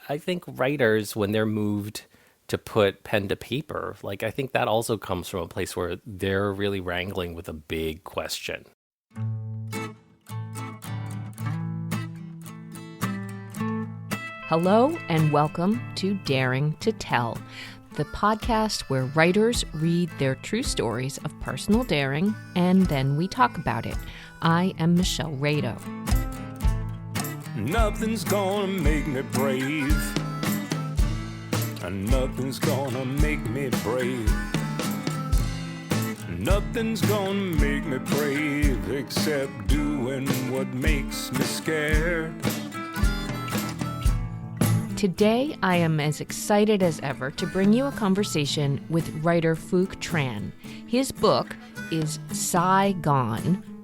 I think writers, when they're moved to put pen to paper, like I think that also comes from a place where they're really wrangling with a big question. Hello and welcome to Daring to Tell, the podcast where writers read their true stories of personal daring and then we talk about it. I am Michelle Rado. Nothing's gonna make me brave. Nothing's gonna make me brave. Nothing's gonna make me brave except doing what makes me scared. Today, I am as excited as ever to bring you a conversation with writer Phuc Tran. His book is Sigh,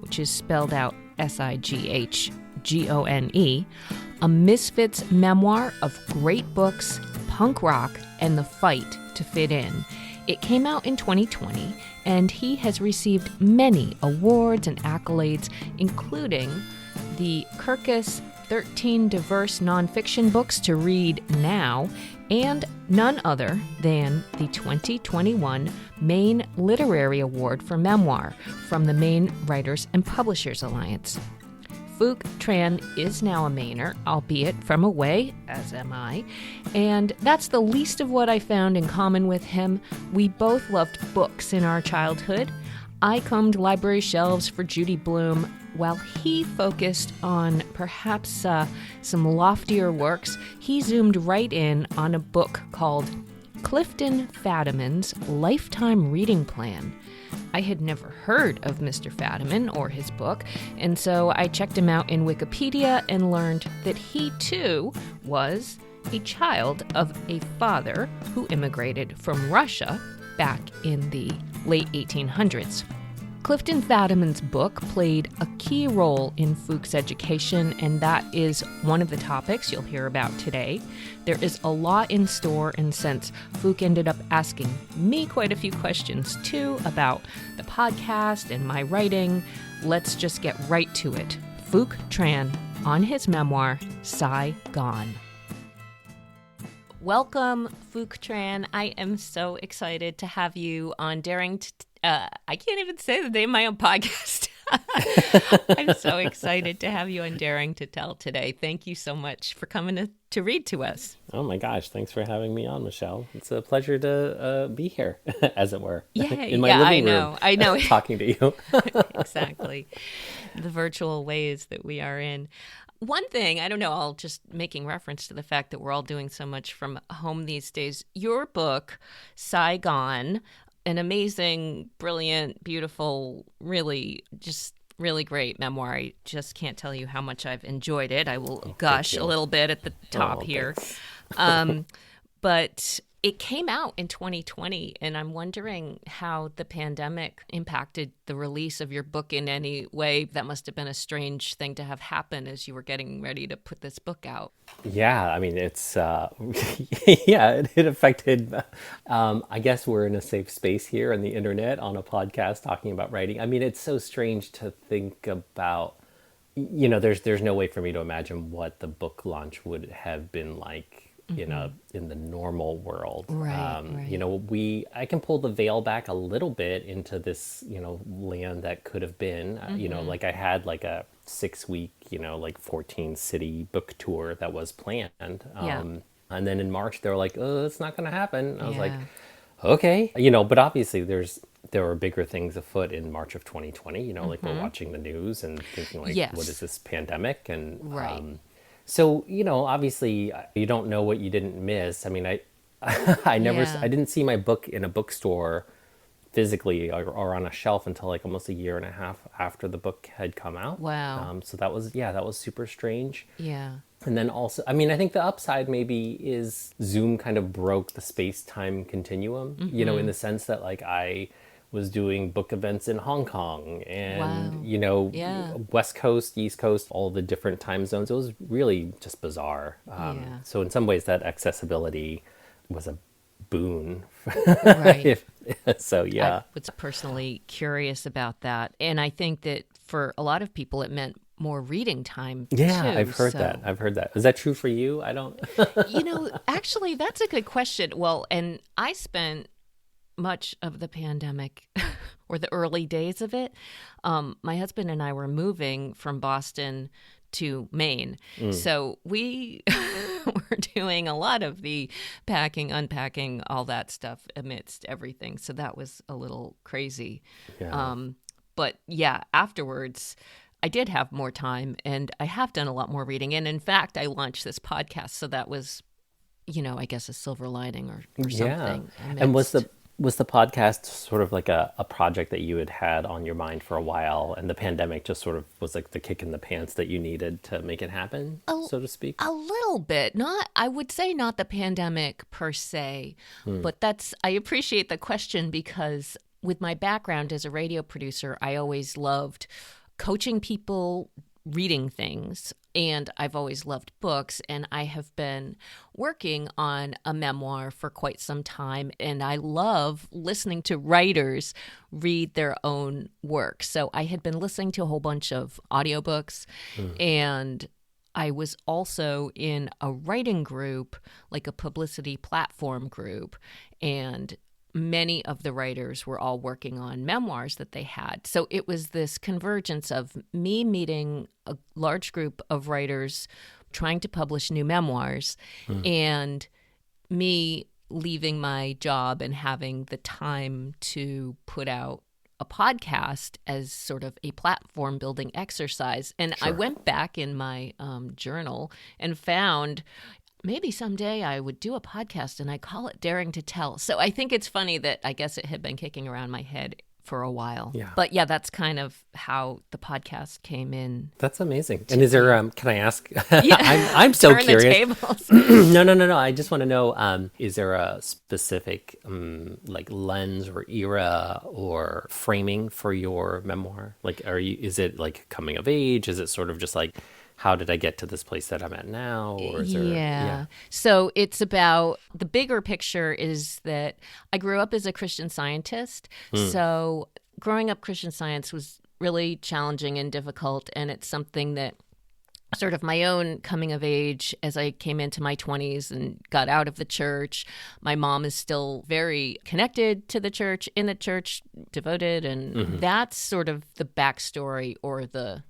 which is spelled out Sighgone, a misfits memoir of great books, punk rock, and the fight to fit in. It came out in 2020, and he has received many awards and accolades, including the Kirkus 13 Diverse Nonfiction Books to Read Now, and none other than the 2021 Maine Literary Award for Memoir from the Maine Writers and Publishers Alliance. Phuc Tran is now a Mainer, albeit from away, as am I, and that's the least of what I found in common with him. We both loved books in our childhood. I combed library shelves for Judy Blume, while he focused on perhaps some loftier works. He zoomed right in on a book called Clifton Fadiman's Lifetime Reading Plan. I had never heard of Mr. Fadiman or his book, and so I checked him out in Wikipedia and learned that he, too, was a child of a father who immigrated from Russia back in the late 1800s. Clifton Fadiman's book played a key role in Phuc's education, and that is one of the topics you'll hear about today. There is a lot in store, and since Phuc ended up asking me quite a few questions too about the podcast and my writing, let's just get right to it. Phuc Tran on his memoir, Sigh. Welcome, Phuc Tran. I am so excited to have you on Daring to I can't even say the name of my own podcast. I'm so excited to have you on Daring to Tell today. Thank you so much for coming to read to us. Oh my gosh, thanks for having me on, Michelle. It's a pleasure to be here, as it were. Yeah, in my living room, I know. talking to you. Exactly. The virtual ways that we are in. One thing, I don't know, I'll just making reference to the fact that we're all doing so much from home these days. Your book, Sigh, an amazing, brilliant, beautiful, really great memoir. I just can't tell you how much I've enjoyed it. I will gush a little bit at the top here. But it came out in 2020, and I'm wondering how the pandemic impacted the release of your book in any way. That must have been a strange thing to have happen as you were getting ready to put this book out. Yeah, I mean, it's, it affected, I guess we're in a safe space here on the internet on a podcast talking about writing. I mean, it's so strange to think about, there's no way for me to imagine what the book launch would have been like in the normal world. Right. I can pull the veil back a little bit into this, land that could have been, like I had like a 6-week, 14 city book tour that was planned. And then in March they were like, oh, it's not going to happen. I was like, okay, but obviously there were bigger things afoot in March of 2020, like we're watching the news and thinking like, what is this pandemic? And, so, obviously you don't know what you didn't miss. I mean, I didn't see my book in a bookstore physically or on a shelf until like almost a year and a half after the book had come out. Wow. So that was super strange. Yeah. And then also, I mean, I think the upside maybe is Zoom kind of broke the space-time continuum, in the sense that like I was doing book events in Hong Kong and, West Coast, East Coast, all the different time zones. It was really just bizarre. So in some ways that accessibility was a boon. Right. So, yeah. I was personally curious about that. And I think that for a lot of people, it meant more reading time Yeah, too. I've heard that. So, I've heard that. Is that true for you? I don't. actually, that's a good question. Well, and I spent much of the pandemic or the early days of it. My husband and I were moving from Boston to Maine. So we were doing a lot of the packing, unpacking, all that stuff amidst everything. So that was a little crazy. Yeah. But yeah, afterwards, I did have more time and I have done a lot more reading. And in fact, I launched this podcast. So that was, I guess a silver lining or Yeah. something. And was Amidst. the podcast sort of like a project that you had on your mind for a while, and the pandemic just sort of was like the kick in the pants that you needed to make it happen, so to speak? A little bit. I would say not the pandemic per se, but I appreciate the question because with my background as a radio producer, I always loved coaching people, reading things, and I've always loved books, and I have been working on a memoir for quite some time, and I love listening to writers read their own work. So I had been listening to a whole bunch of audiobooks, and I was also in a writing group, like a publicity platform group, and many of the writers were all working on memoirs that they had. So it was this convergence of me meeting a large group of writers trying to publish new memoirs and me leaving my job and having the time to put out a podcast as sort of a platform building exercise. And I went back in my journal and found maybe someday I would do a podcast and I call it Daring to Tell. So I think it's funny that I guess it had been kicking around my head for a while. Yeah. But yeah, that's kind of how the podcast came in. That's amazing. And is there, can I ask? Yeah. I'm so Turn curious. the tables. No. I just want to know, is there a specific like lens or era or framing for your memoir? Like, is it like coming of age? Is it sort of just like, how did I get to this place that I'm at now? Or is there, Yeah. So it's about the bigger picture is that I grew up as a Christian Scientist. So growing up Christian Science was really challenging and difficult. And it's something that sort of my own coming of age as I came into my 20s and got out of the church. My mom is still very connected to the church, in the church, devoted. And that's sort of the backstory or the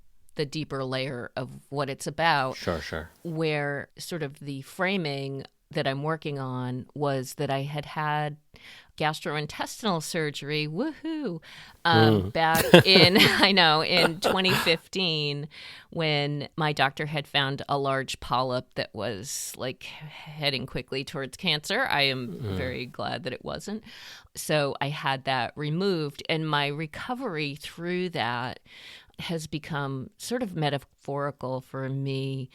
deeper layer of what it's about. Sure. Where sort of the framing that I'm working on was that I had gastrointestinal surgery, woohoo, back in, in 2015 when my doctor had found a large polyp that was like heading quickly towards cancer. I am very glad that it wasn't. So I had that removed, and my recovery through that has become sort of metaphorical for me,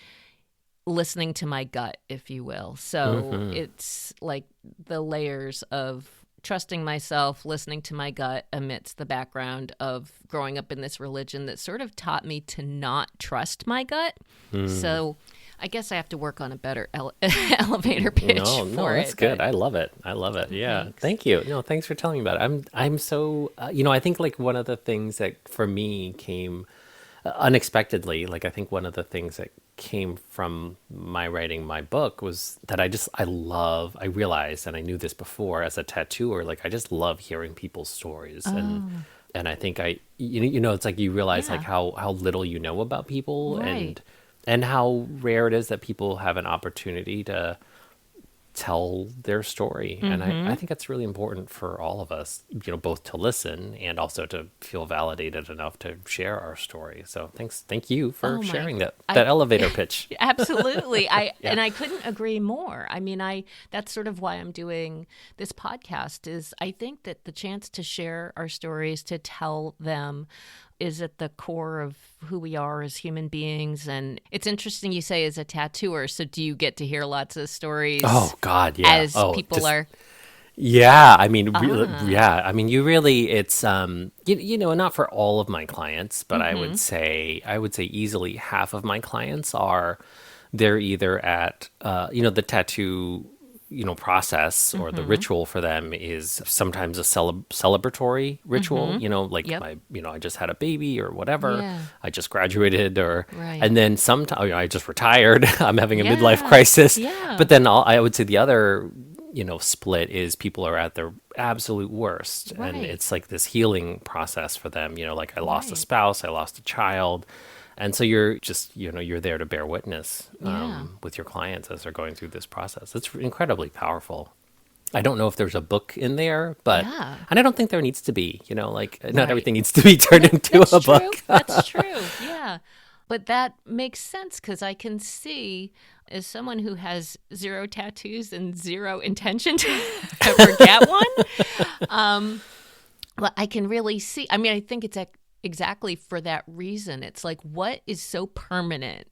listening to my gut, if you will. So it's like the layers of trusting myself, listening to my gut amidst the background of growing up in this religion that sort of taught me to not trust my gut. So I guess I have to work on a better elevator pitch No, that's good. I love it. Yeah. Thanks. Thank you. No, thanks for telling me about it. I'm so, I think like one of the things that for me came unexpectedly, like I think one of the things that came from my writing my book was that I realized, and I knew this before as a tattooer, like I just love hearing people's stories. And I think it's like you realize like how little you know about people, Right. and how rare it is that people have an opportunity to tell their story. And I think it's really important for all of us, both to listen and also to feel validated enough to share our story. So thank you for sharing that elevator pitch. Absolutely. And I couldn't agree more. I mean, that's sort of why I'm doing this podcast is I think that the chance to share our stories, to tell them, is at the core of who we are as human beings. And it's interesting you say as a tattooer. So do you get to hear lots of stories? Oh God, yeah. As people are. Yeah, I mean, you really, it's, not for all of my clients, but I would say easily half of my clients they're either at, the tattoo process or the ritual for them is sometimes a celebratory ritual, like Yep. I just had a baby or whatever. Yeah. I just graduated Right. and then sometimes I just retired. I'm having a midlife Yeah. crisis. Yeah. But then I would say the other, split is people are at their absolute worst. Right. And it's like this healing process for them, like I lost a Right. spouse, I lost a child. And so you're just, you're there to bear witness Yeah. with your clients as they're going through this process. It's incredibly powerful. I don't know if there's a book in there, but, Yeah. and I don't think there needs to be, not Right. everything needs to be turned into That's a true. book. That's true. Yeah. But that makes sense because I can see, as someone who has 0 tattoos and 0 intention to ever get one, well, I can really see. I mean, I think it's exactly for that reason. It's like, what is so permanent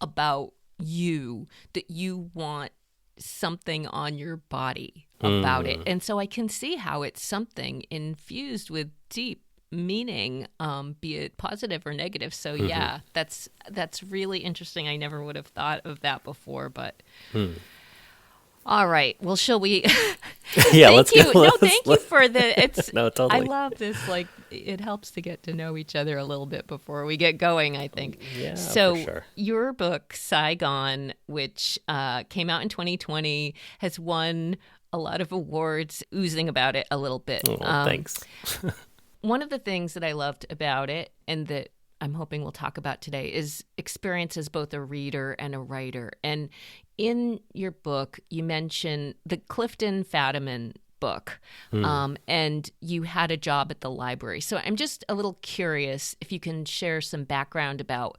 about you that you want something on your body about it? And so I can see how it's something infused with deep meaning, be it positive or negative. So yeah, that's really interesting. I never would have thought of that before, but all right. Well, shall we? Yeah, Thank you. No, let's- thank you for the. It's. No, totally. I love this. Like, it helps to get to know each other a little bit before we get going, I think. Yeah, So for sure. your book, Saigon, which came out in 2020, has won a lot of awards. Oozing about it a little bit. Oh, thanks. One of the things that I loved about it, and that I'm hoping we'll talk about today, is experience as both a reader and a writer. And in your book, you mention the Clifton Fadiman book, and you had a job at the library. So I'm just a little curious if you can share some background about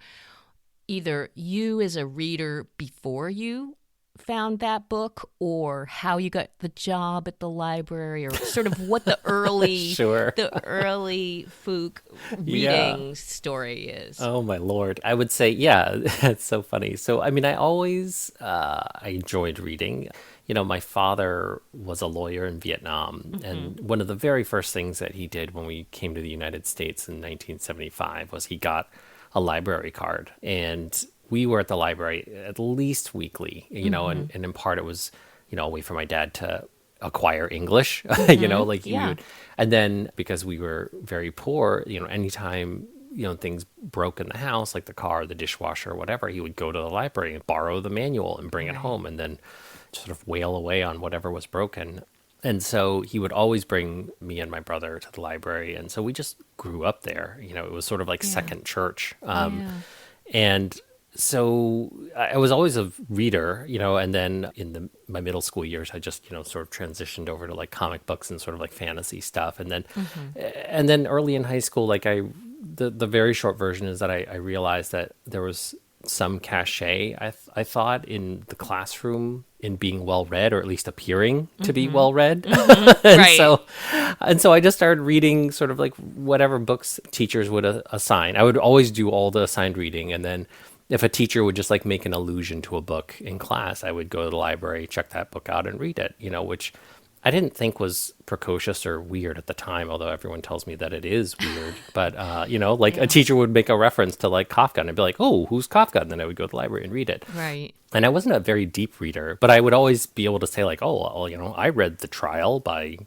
either you as a reader before you found that book, or how you got the job at the library, or sort of what the early Sure. the early Phuc reading story is. Oh my Lord. I would say, yeah, that's so funny. So, I mean, I always, I enjoyed reading. My father was a lawyer in Vietnam. And one of the very first things that he did when we came to the United States in 1975 was he got a library card. And we were at the library at least weekly, and in part it was, a way for my dad to acquire English, like he Yeah. would. And then because we were very poor, anytime, things broke in the house, like the car, the dishwasher, or whatever, he would go to the library and borrow the manual and bring it home and then sort of wail away on whatever was broken. And so he would always bring me and my brother to the library. And so we just grew up there. It was sort of like second church. And so I was always a reader, and then in my middle school years, I just, sort of transitioned over to like comic books and sort of like fantasy stuff. And then early in high school, like the very short version is that I realized that there was some cachet, I thought, in the classroom in being well read, or at least appearing to be well read. Right. And so I just started reading sort of like whatever books teachers would assign. I would always do all the assigned reading, and then if a teacher would just like make an allusion to a book in class, I would go to the library, check that book out and read it, which I didn't think was precocious or weird at the time, although everyone tells me that it is weird. But, a teacher would make a reference to like Kafka, and I'd be like, oh, who's Kafka? And then I would go to the library and read it. Right. And I wasn't a very deep reader, but I would always be able to say like, oh, well, I read The Trial by,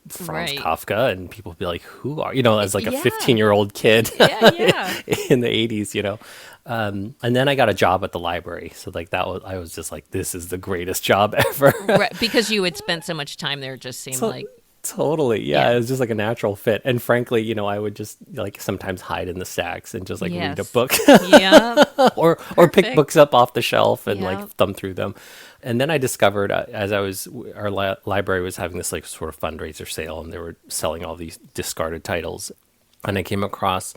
Franz Right. Kafka, and people would be like, who are, as like a Yeah. 15-year-old kid Yeah. in the 80s, And then I got a job at the library. So like I was just like, this is the greatest job ever. Right. Because you had spent so much time there, it just seemed like. Totally. Yeah, Yeah. it was just like a natural fit. And frankly, I would just like sometimes hide in the stacks and just like read a Yes. book Yeah. or pick Perfect. books up off the shelf and Yeah. like thumb through them. And then I discovered as our library was having this like sort of fundraiser sale, and they were selling all these discarded titles. And I came across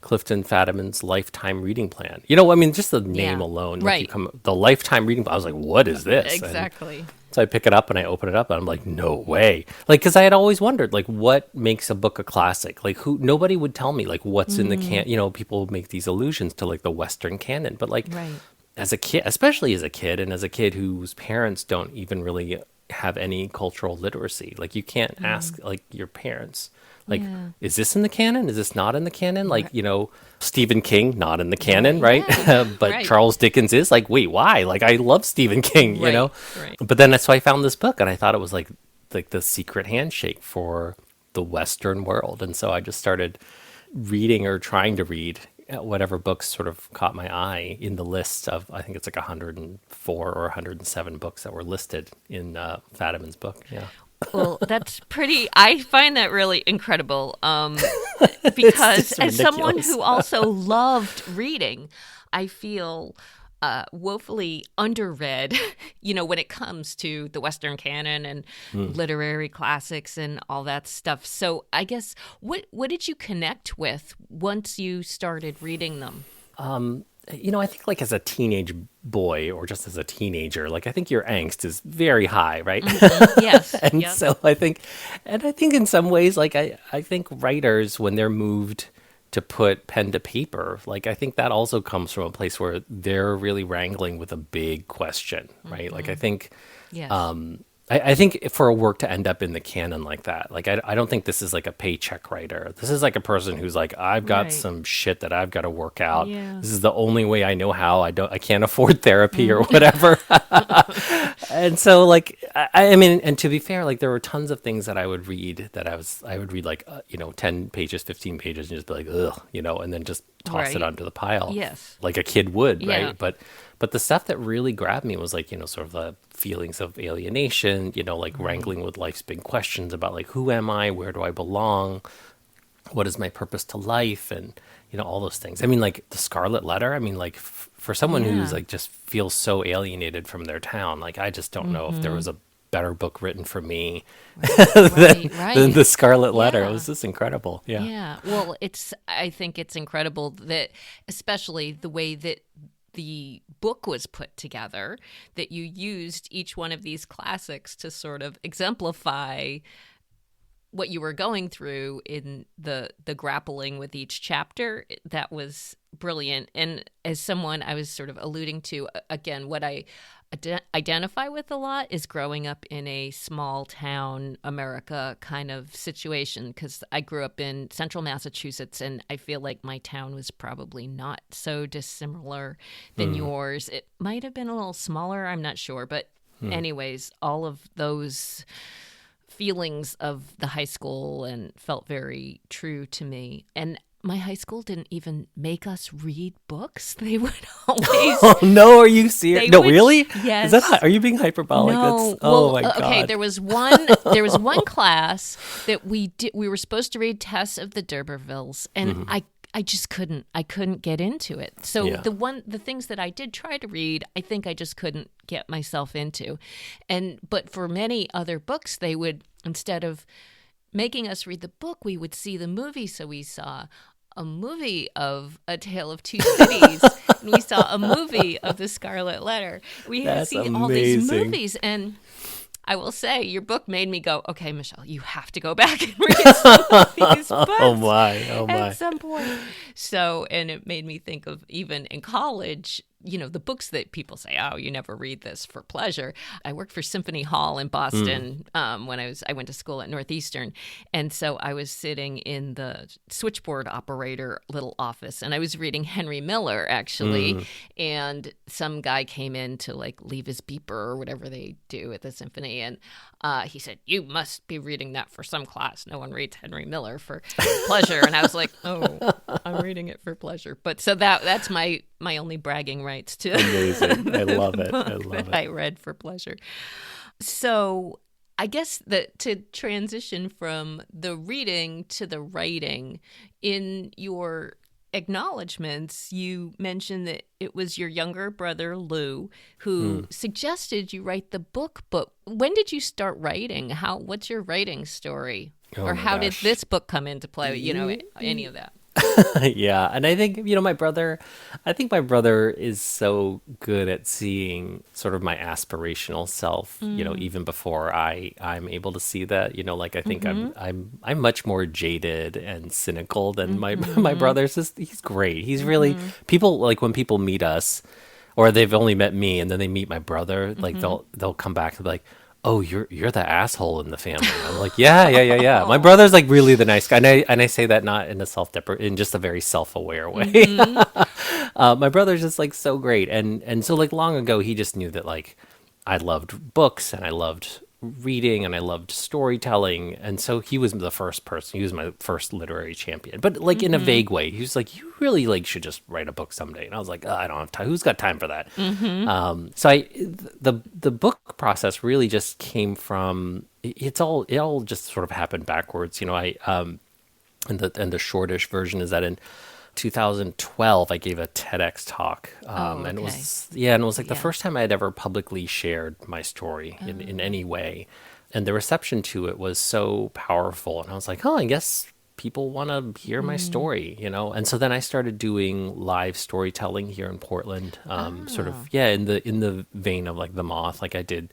Clifton Fadiman's Lifetime Reading Plan. Just the name Yeah. alone. Right. The Lifetime Reading Plan. I was like, what is this? And Exactly. so I pick it up and I open it up and I'm like, no way. Like, because I had always wondered, like, what makes a book a classic? Like, nobody would tell me, like, what's in the people make these allusions to, like, the Western canon. But, like, Right. as a kid, especially as a kid, and as a kid whose parents don't even really have any cultural literacy. Like you can't ask like your parents, like, Yeah. is this in the canon? Is this not in the canon? Like, Stephen King, not in the canon, right? But right. Charles Dickens is like, wait, why? Like, I love Stephen King, Right, you know? right. But then so I found this book and I thought it was like the secret handshake for the Western world. And so I just started reading or trying to read whatever books sort of caught my eye in the list of, I think it's like 104 or 107 books that were listed in Fadiman's book. Yeah. Well, that's pretty. I find that really incredible because just as someone ridiculous. who also loved reading, I feel woefully underread, when it comes to the Western canon and literary classics and all that stuff. So I guess, what did you connect with once you started reading them? I think like as a teenage boy or just as a teenager, like I think your angst is very high, right? Yes. And Yep. so I think in some ways, like I think writers, when they're moved to put pen to paper, like I think that also comes from a place where they're really wrangling with a big question, right? Like I think, Yes. I think for a work to end up in the canon like that, like I don't think this is like a paycheck writer. This is like a person who's like, I've got Right. some shit that I've got to work out. Yeah. This is the only way I know how. I can't afford therapy or whatever. And so like, I mean, and to be fair, like there were tons of things that I would read that I would read like, 10 pages, 15 pages and just be like, ugh, and then just toss it Right. onto the pile. Yes. Like a kid would, Yeah. right? But the stuff that really grabbed me was like, sort of the feelings of alienation, like wrangling with life's big questions about like, who am I? Where do I belong? What is my purpose to life? And, all those things. I mean, like the Scarlet Letter, I mean, like for someone who's like just feels so alienated from their town, like I just don't know if there was a better book written for me than the Scarlet Letter. Yeah. It was just incredible. Yeah. Yeah. Well, I think it's incredible that, especially the way that the book was put together, that you used each one of these classics to sort of exemplify what you were going through in the grappling with each chapter. That was brilliant. And as someone, I was sort of alluding to, again, what I identify with a lot is growing up in a small town America kind of situation, because I grew up in central Massachusetts, and I feel like my town was probably not so dissimilar than yours. It might have been a little smaller, I'm not sure, but anyways, all of those feelings of the high school and felt very true to me. And my high school didn't even make us read books. They would always. Oh no! Are you serious? They No, would- really? Yes. Is that? Are you being hyperbolic? No. That's, oh Well, my god. okay, there was one class that we were supposed to read Tess of the D'Urbervilles, and I just couldn't. I couldn't get into it. So Yeah. the things that I did try to read, I think I just couldn't get myself into. But for many other books, they would, instead of making us read the book, we would see the movie. So we saw a movie of A Tale of Two Cities, and we saw a movie of The Scarlet Letter. We had That's seen all these amazing. movies, and I will say, your book made me go, okay, Michelle, you have to go back and read some of these books Oh my! at some point. So, and it made me think of, even in college, the books that people say, oh, you never read this for pleasure. I worked for Symphony Hall in Boston when I went to school at Northeastern. And so I was sitting in the switchboard operator little office, and I was reading Henry Miller, actually. And some guy came in to like leave his beeper or whatever they do at the symphony. And he said, you must be reading that for some class. No one reads Henry Miller for pleasure. And I was like, oh, I'm reading it for pleasure. But so that's my only bragging rights to Amazing! I love it. I book love that it. I read for pleasure. So I guess that to transition from the reading to the writing, in your acknowledgments, you mentioned that it was your younger brother, Lou, who suggested you write the book. But when did you start writing? What's your writing story? Oh Or my how did gosh. this book come into play? Any of that? Yeah, and I think my brother is so good at seeing sort of my aspirational self, even before I'm able to see that, like I think I'm much more jaded and cynical than my brother's. He's great. He's really, people, like when people meet us, or they've only met me and then they meet my brother, like they'll come back and be like, oh, you're the asshole in the family. I'm like, yeah. My brother's like really the nice guy, and I say that not in a in just a very self-aware way. My brother's just like so great, and so like long ago he just knew that like I loved books and I loved reading and I loved storytelling, and so he was the first person. He was my first literary champion, but like in a vague way. He was like, "You really like should just write a book someday," and I was like, I don't have time. Who's got time for that? So the book process really just came from it all just sort of happened backwards. You know, and the shortish version is that in 2012 I gave a TEDx talk, and it was like the first time I had ever publicly shared my story in any way, and the reception to it was so powerful, and I was like, oh, I guess people want to hear my story, you know. And so then I started doing live storytelling here in Portland, sort of in the vein of like The Moth, like I did,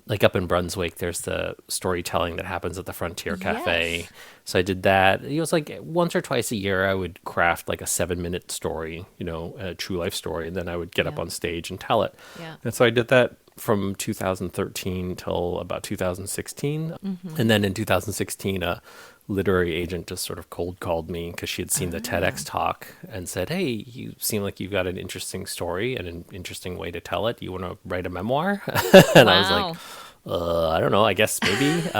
like up in Brunswick there's the storytelling that happens at the Frontier Cafe. So I did that. It was like once or twice a year I would craft like a 7-minute story, you know, a true life story, and then I would get up on stage and tell it. And so I did that from 2013 till about 2016. And then in 2016 a literary agent just sort of cold called me because she had seen the TEDx talk and said, hey, you seem like you've got an interesting story and an interesting way to tell it. Do you want to write a memoir? And I was like, I don't know, I guess maybe.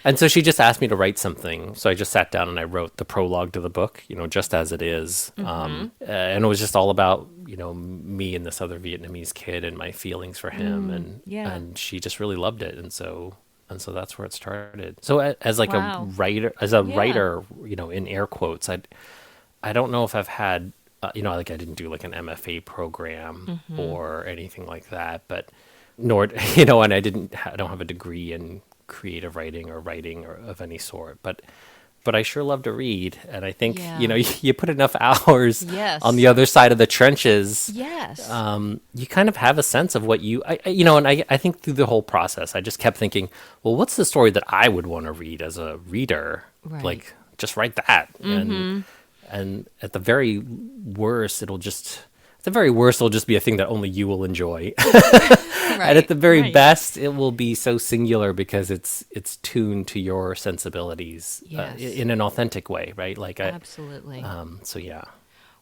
And so she just asked me to write something. So I just sat down and I wrote the prologue to the book, you know, just as it is. And it was just all about, you know, me and this other Vietnamese kid and my feelings for him. And she just really loved it. And so that's where it started. So as like a writer, you know, in air quotes, I don't know if I've had, you know, like I didn't do like an MFA program or anything like that, but nor, you know, and I don't have a degree in creative writing or of any sort, but I sure love to read. And I think, you know, you put enough hours on the other side of the trenches. You kind of have a sense of what you know, and I think through the whole process, I just kept thinking, well, what's the story that I would want to read as a reader? Like, just write that. And at the very worst, it'll just be a thing that only you will enjoy. And at the very best, it will be so singular because it's tuned to your sensibilities in an authentic way, right? Like absolutely. So yeah.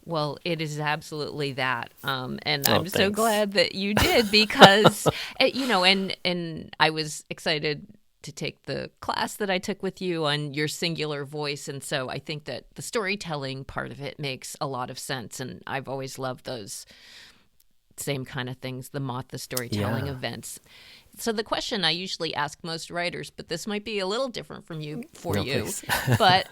Well, it is absolutely that, and I'm so glad that you did because, you know, and I was excited to take the class that I took with you on your singular voice, and so I think that the storytelling part of it makes a lot of sense, and I've always loved those same kind of things, the Moth, the storytelling events. So the question I usually ask most writers, but this might be a little different from you, but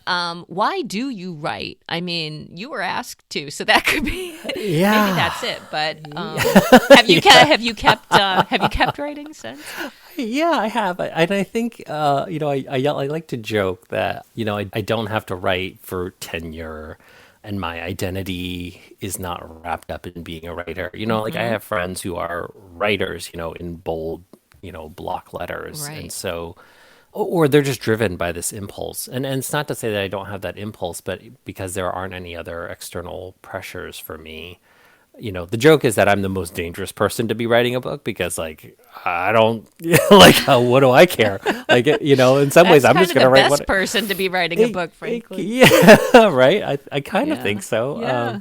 why do you write? I mean, you were asked to, so that could be maybe that's it. But have you kept writing since? Yeah, I have, and I think you know, I like to joke that, you know, I don't have to write for tenure. And my identity is not wrapped up in being a writer. You know, like I have friends who are writers, you know, in bold, you know, block letters. And so, or they're just driven by this impulse. And it's not to say that I don't have that impulse, but because there aren't any other external pressures for me. You know, the joke is that I'm the most dangerous person to be writing a book because, like, I don't, like, what do I care? Like, you know, in some ways, I'm just going to write. That's the best person to be writing a book, frankly. Yeah, right. I kind of think so. Yeah.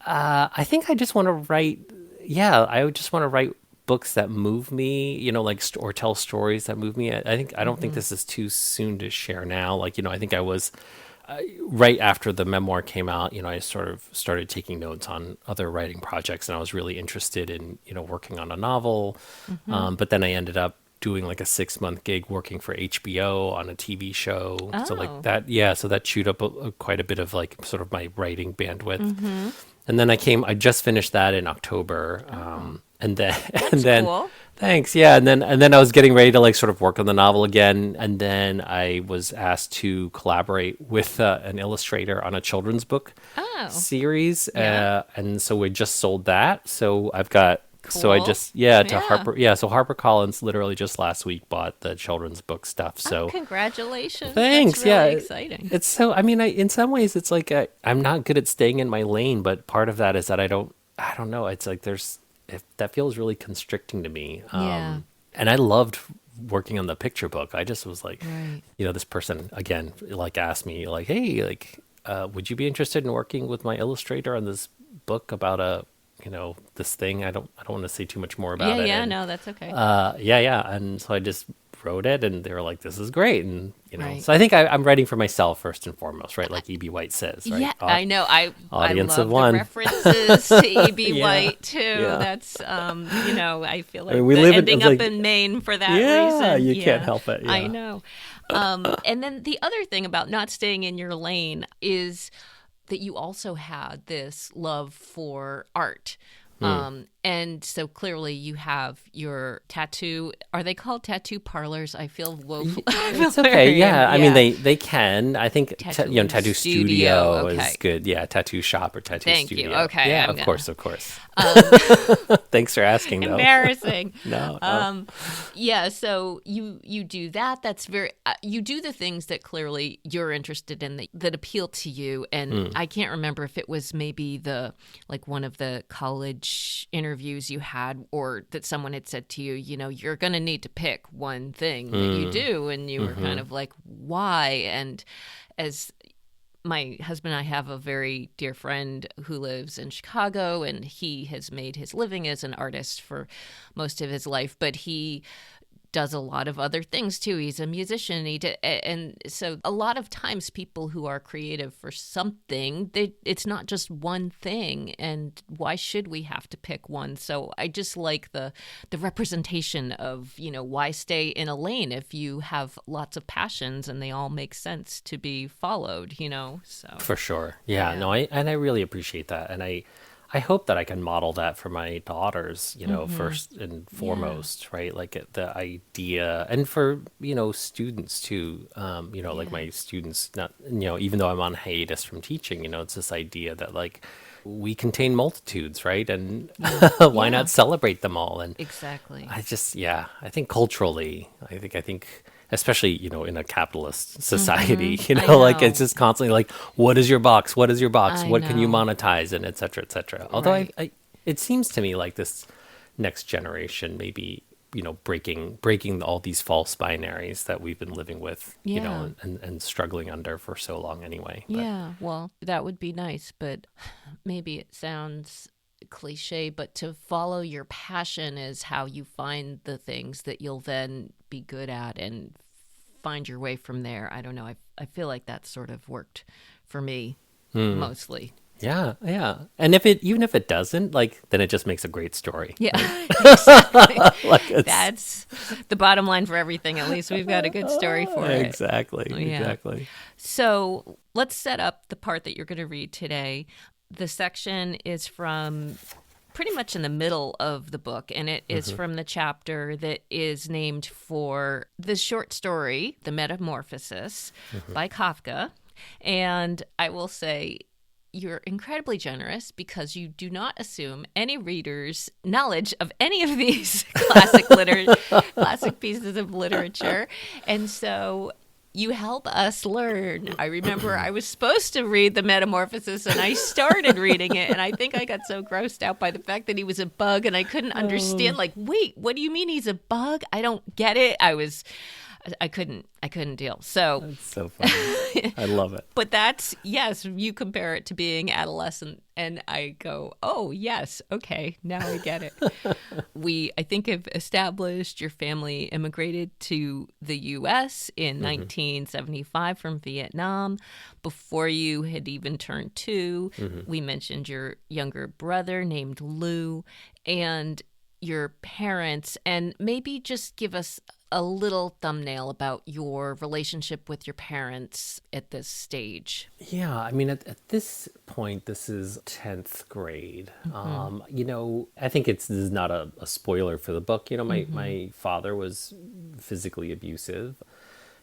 I think I just want to write. Yeah, I just want to write books that move me. You know, like or tell stories that move me. I don't think this is too soon to share now. Like, you know, I think I was. Right after the memoir came out, you know, I sort of started taking notes on other writing projects, and I was really interested in, you know, working on a novel. But then I ended up doing like a 6-month gig working for HBO on a TV show. So like that, so that chewed up quite a bit of like sort of my writing bandwidth. And then I just finished that in October. And then cool. Thanks. Yeah. And then I was getting ready to like sort of work on the novel again. And then I was asked to collaborate with an illustrator on a children's book series. And so we just sold that. So I've got, cool. So I just, to Harper. Yeah. So HarperCollins literally just last week bought the children's book stuff. So congratulations. Thanks. That's really exciting. It's so, I mean, in some ways it's like, I'm not good at staying in my lane, but part of that is that I don't know. It's like that feels really constricting to me. And I loved working on the picture book. I just was like, Right. this person again, like asked me like, hey, like, would you be interested in working with my illustrator on this book about this thing? I don't want to say too much more Yeah, about it. yeah, And no, that's okay. yeah. And so I just wrote it and they were like, this is great. And, Right. so I think I'm writing for myself first and foremost, right? Like E.B. White says, right? Yeah, I know. I Audience of love the one. references to E.B. Yeah. White too. Yeah. That's I feel I like mean, we the live ending it's up like, in Maine for that yeah, reason. you can't Yeah, help it. I Yeah. know. And then the other thing about not staying in your lane is that you also had this love for art. And so clearly you have your tattoo. Are they called tattoo parlors? I feel woeful. It's okay. Yeah. I mean, they can. I think, Tattoo tattoo studio. studio Okay. is good. Yeah. Tattoo shop or tattoo Thank you. studio. Okay, Yeah, I'm of gonna- course. Of course. Thanks for asking, though. Embarrassing. No. Yeah, so you do that. That's very you do the things that clearly you're interested in that appeal to you. And I can't remember if it was maybe one of the college interviews you had, or that someone had said to you, you're going to need to pick one thing that you do, and you were kind of like, why? And as my husband and I have a very dear friend who lives in Chicago, and he has made his living as an artist for most of his life, but he does a lot of other things too. He's a musician. And so a lot of times people who are creative for something, it's not just one thing. And why should we have to pick one? So I just like the representation of, why stay in a lane if you have lots of passions and they all make sense to be followed, so. For sure. Yeah. No, I really appreciate that. And I hope that I can model that for my daughters, first and foremost, right? Like the idea, and for, students too, like my students, not, even though I'm on hiatus from teaching, it's this idea that like we contain multitudes, right? And why not celebrate them all? And Exactly. I think culturally, I think especially, in a capitalist society, like know. it's just constantly like, what is your box? What is your box? I What can you know. monetize? And et cetera, et cetera. Although Right. it seems to me like this next generation, maybe, breaking all these false binaries that we've been living with, Yeah. and struggling under for so long anyway. But, Yeah, well, that would be nice, but maybe it sounds cliche, but to follow your passion is how you find the things that you'll then be good at and find your way from there. I don't know. I feel like that sort of worked for me mostly. yeah. And even if it doesn't, like, then it just makes a great story. Yeah, exactly. Like That's the bottom line for everything. At least we've got a good story for it. Exactly. Yeah. Exactly. So let's set up the part that you're going to read today. The section is from pretty much in the middle of the book, and it is from the chapter that is named for the short story, The Metamorphosis by Kafka. And I will say, you're incredibly generous because you do not assume any reader's knowledge of any of these classic pieces of literature. And so you help us learn. I remember I was supposed to read The Metamorphosis, and I started reading it, and I think I got so grossed out by the fact that he was a bug, and I couldn't understand, like, wait, what do you mean he's a bug? I don't get it. I couldn't deal. So, It's so funny. I love it. but that's, yes, you compare it to being adolescent, and I go, oh, yes, okay, now I get it. I think, have established your family immigrated to the U.S. in 1975 from Vietnam. Before you had even turned 2, we mentioned your younger brother named Lou, and your parents, and maybe just give us a little thumbnail about your relationship with your parents at this stage. Yeah, I mean, at this point, this is 10th grade. I think this is not a spoiler for the book. My father was physically abusive,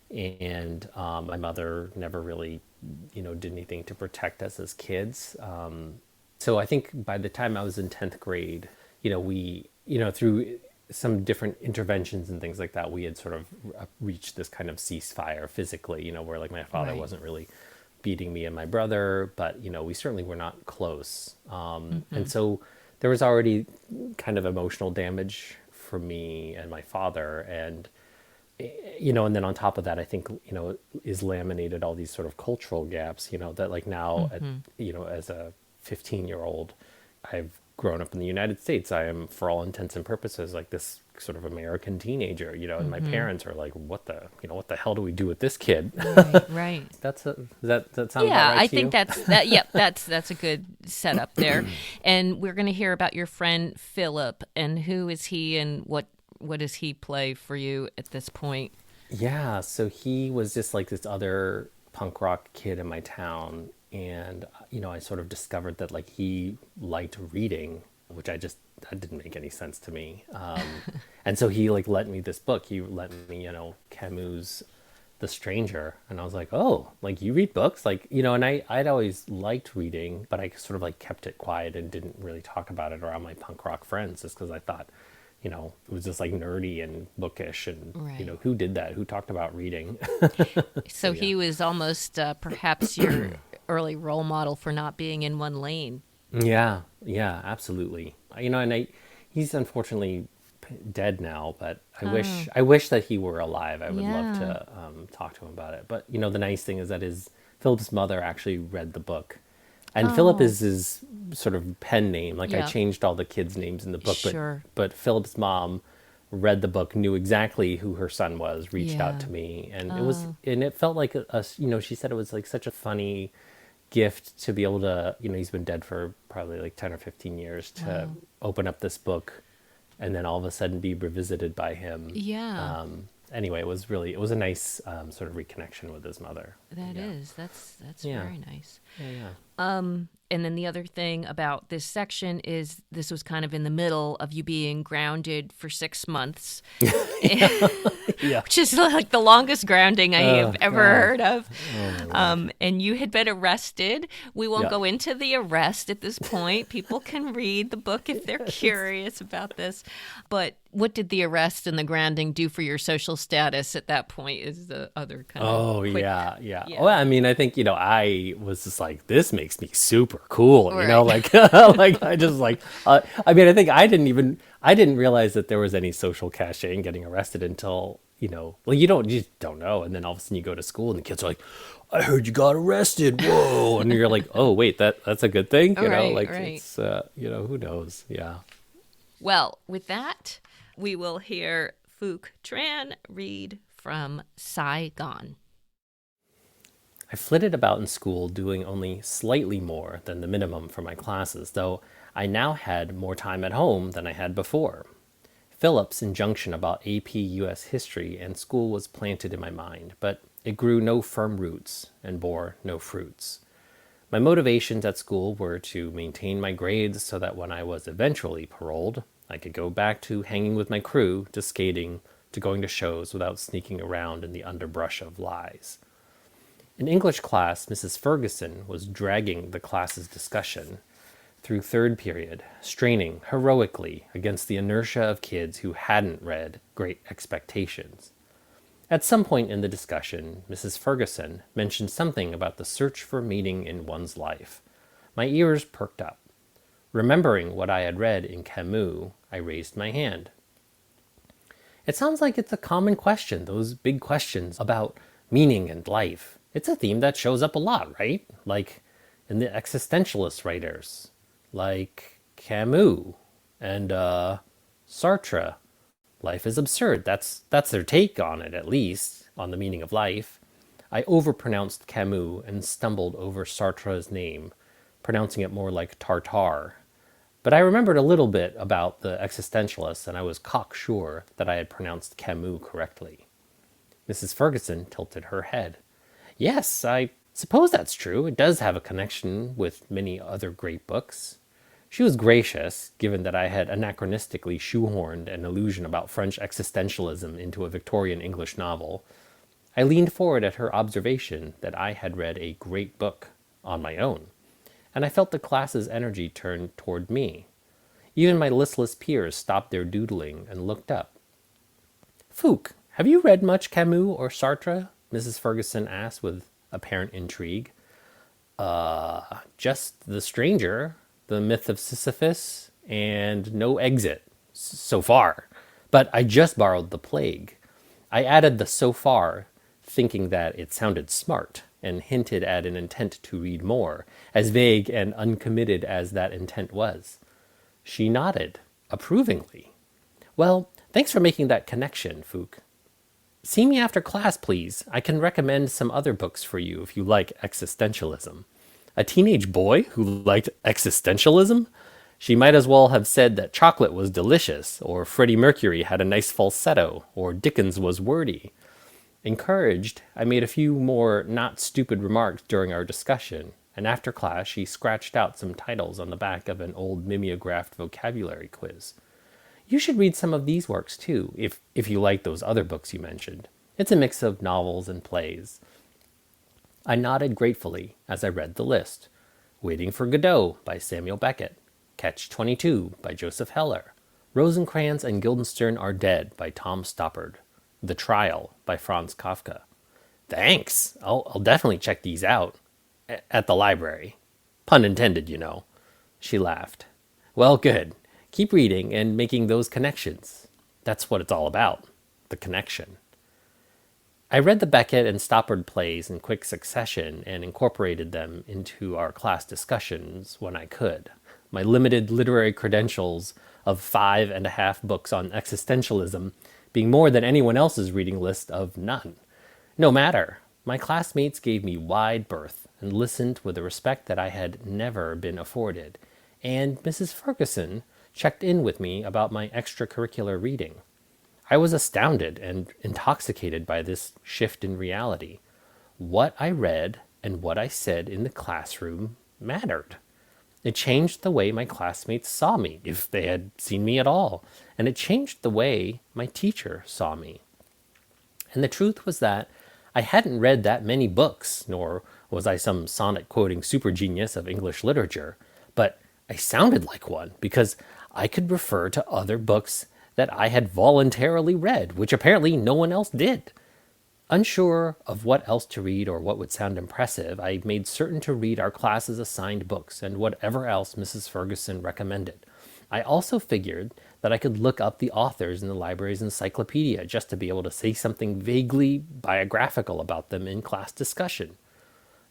and my mother never really, did anything to protect us as kids. So I think by the time I was in 10th grade, we, through some different interventions and things like that, we had sort of reached this kind of ceasefire physically, where like my father Right. wasn't really beating me and my brother, but, we certainly were not close. And so there was already kind of emotional damage for me and my father. And, and then on top of that, I think, is laminated all these sort of cultural gaps, that like now, as a 15-year-old, I've grown up in the United States. I am, for all intents and purposes, like this sort of American teenager, and my parents are like, what the hell do we do with this kid? Right. Does that sound Yeah, about right I to you? think that. Yep, that's a good setup there. And we're going to hear about your friend Philip, and who is he, and what does he play for you at this point? Yeah, so he was just like this other punk rock kid in my town. And, I sort of discovered that like he liked reading, which that didn't make any sense to me. And so he like lent me this book. He lent me, Camus' The Stranger. And I was like, oh, like you read books? Like, and I'd always liked reading, but I sort of like kept it quiet and didn't really talk about it around my punk rock friends just because I thought, it was just like nerdy and bookish and, Right. Who did that? Who talked about reading? So he was almost perhaps your early role model for not being in one lane. Yeah, absolutely. He's unfortunately dead now, but I wish that he were alive. I would love to talk to him about it. But the nice thing is that Philip's mother actually read the book, and Philip is his sort of pen name. Like I changed all the kids' names in the book, Sure. but Philip's mom read the book, knew exactly who her son was, reached Yeah. out to me, and it felt like she said it was like such a funny gift to be able to, he's been dead for probably like 10 or 15 years, to open up this book and then all of a sudden be revisited by him. Yeah. Anyway, it was a nice sort of reconnection with his mother. That's Yeah. very nice. Yeah. And then the other thing about this section is this was kind of in the middle of you being grounded for 6 months, Yeah. which is like the longest grounding I have ever God. heard of. Oh, my God. And you had been arrested. We won't Yeah. go into the arrest at this point. People can read the book if they're curious about this. But what did the arrest and the grounding do for your social status at that point is the other kind of quick... Yeah. Well, I mean, I think, I was just like, this makes me super cool, Right. like, like, I just like, I mean, I think I didn't realize that there was any social cachet in getting arrested until, well, you just don't know. And then all of a sudden you go to school and the kids are like, I heard you got arrested. Whoa. And you're like, oh, wait, that's a good thing. Right. It's, who knows? Yeah. Well, with that, we will hear Phuc Tran read from Sigh. I flitted about in school doing only slightly more than the minimum for my classes, though I now had more time at home than I had before. Philip's injunction about AP US history and school was planted in my mind, but it grew no firm roots and bore no fruits. My motivations at school were to maintain my grades so that when I was eventually paroled, I could go back to hanging with my crew, to skating, to going to shows without sneaking around in the underbrush of lies. In English class, Mrs. Ferguson was dragging the class's discussion through third period, straining heroically against the inertia of kids who hadn't read Great Expectations. At some point in the discussion, Mrs. Ferguson mentioned something about the search for meaning in one's life. My ears perked up. Remembering what I had read in Camus, I raised my hand. It sounds like it's a common question, those big questions about meaning and life. It's a theme that shows up a lot, right? Like in the existentialist writers, like Camus and Sartre. Life is absurd. That's their take on it, at least, on the meaning of life. I overpronounced Camus and stumbled over Sartre's name, pronouncing it more like Tartar. But I remembered a little bit about the existentialists, and I was cocksure that I had pronounced Camus correctly. Mrs. Ferguson tilted her head. Yes, I suppose that's true. It does have a connection with many other great books. She was gracious, given that I had anachronistically shoehorned an allusion about French existentialism into a Victorian English novel. I leaned forward at her observation that I had read a great book on my own, and I felt the class's energy turn toward me. Even my listless peers stopped their doodling and looked up. Phuc, have you read much Camus or Sartre? Mrs. Ferguson asked with apparent intrigue. Just The Stranger, The Myth of Sisyphus, and No Exit, so far. But I just borrowed The Plague. I added the so far, thinking that it sounded smart, and hinted at an intent to read more, as vague and uncommitted as that intent was. She nodded, approvingly. Well, thanks for making that connection, Phuc. See me after class, please. I can recommend some other books for you if you like existentialism. A teenage boy who liked existentialism? She might as well have said that chocolate was delicious, or Freddie Mercury had a nice falsetto, or Dickens was wordy. Encouraged, I made a few more not stupid remarks during our discussion, and after class she scratched out some titles on the back of an old mimeographed vocabulary quiz. You should read some of these works too, if you like those other books you mentioned. It's a mix of novels and plays. I nodded gratefully as I read the list. Waiting for Godot by Samuel Beckett. Catch-22 by Joseph Heller. Rosencrantz and Guildenstern Are Dead by Tom Stoppard. The Trial by Franz Kafka. Thanks! I'll definitely check these out. At the library. Pun intended, you know. She laughed. Well, good. Keep reading and making those connections. That's what it's all about. The connection. I read the Beckett and Stoppard plays in quick succession and incorporated them into our class discussions when I could. My limited literary credentials of 5.5 books on existentialism being more than anyone else's reading list of none. No matter, my classmates gave me wide berth and listened with a respect that I had never been afforded, and Mrs. Ferguson checked in with me about my extracurricular reading. I was astounded and intoxicated by this shift in reality. What I read and what I said in the classroom mattered. It changed the way my classmates saw me, if they had seen me at all, and it changed the way my teacher saw me. And the truth was that I hadn't read that many books, nor was I some sonnet-quoting super genius of English literature, but I sounded like one because I could refer to other books that I had voluntarily read, which apparently no one else did. Unsure of what else to read or what would sound impressive, I made certain to read our class's assigned books and whatever else Mrs. Ferguson recommended. I also figured that I could look up the authors in the library's encyclopedia just to be able to say something vaguely biographical about them in class discussion.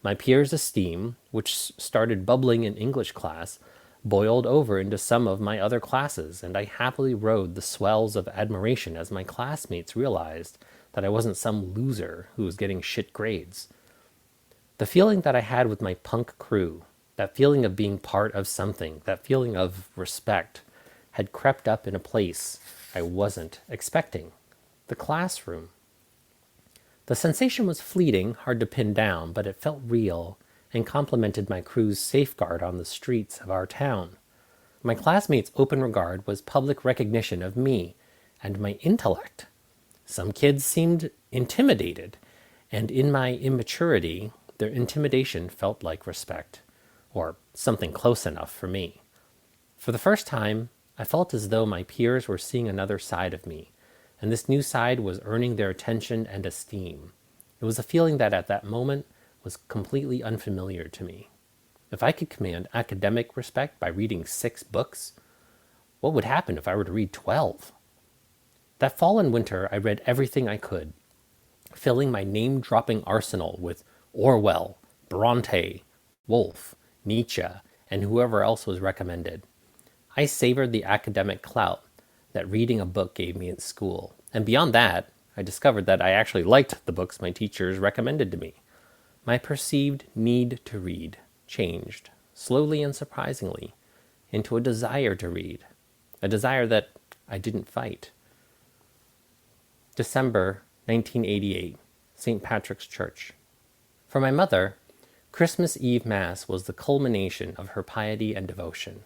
My peers' esteem, which started bubbling in English class, boiled over into some of my other classes, and I happily rode the swells of admiration as my classmates realized that I wasn't some loser who was getting shit grades. The feeling that I had with my punk crew, that feeling of being part of something, that feeling of respect, had crept up in a place I wasn't expecting. The classroom. The sensation was fleeting, hard to pin down, but it felt real and complemented my crew's safeguard on the streets of our town. My classmates' open regard was public recognition of me and my intellect. Some kids seemed intimidated, and in my immaturity, their intimidation felt like respect, or something close enough for me. For the first time, I felt as though my peers were seeing another side of me, and this new side was earning their attention and esteem. It was a feeling that at that moment was completely unfamiliar to me. If I could command academic respect by reading 6 books, what would happen if I were to read 12? That fall and winter, I read everything I could, filling my name-dropping arsenal with Orwell, Bronte, Woolf, Nietzsche, and whoever else was recommended. I savored the academic clout that reading a book gave me at school, and beyond that, I discovered that I actually liked the books my teachers recommended to me. My perceived need to read changed, slowly and surprisingly, into a desire to read, a desire that I didn't fight. December 1988, St. Patrick's Church. For my mother, Christmas Eve Mass was the culmination of her piety and devotion.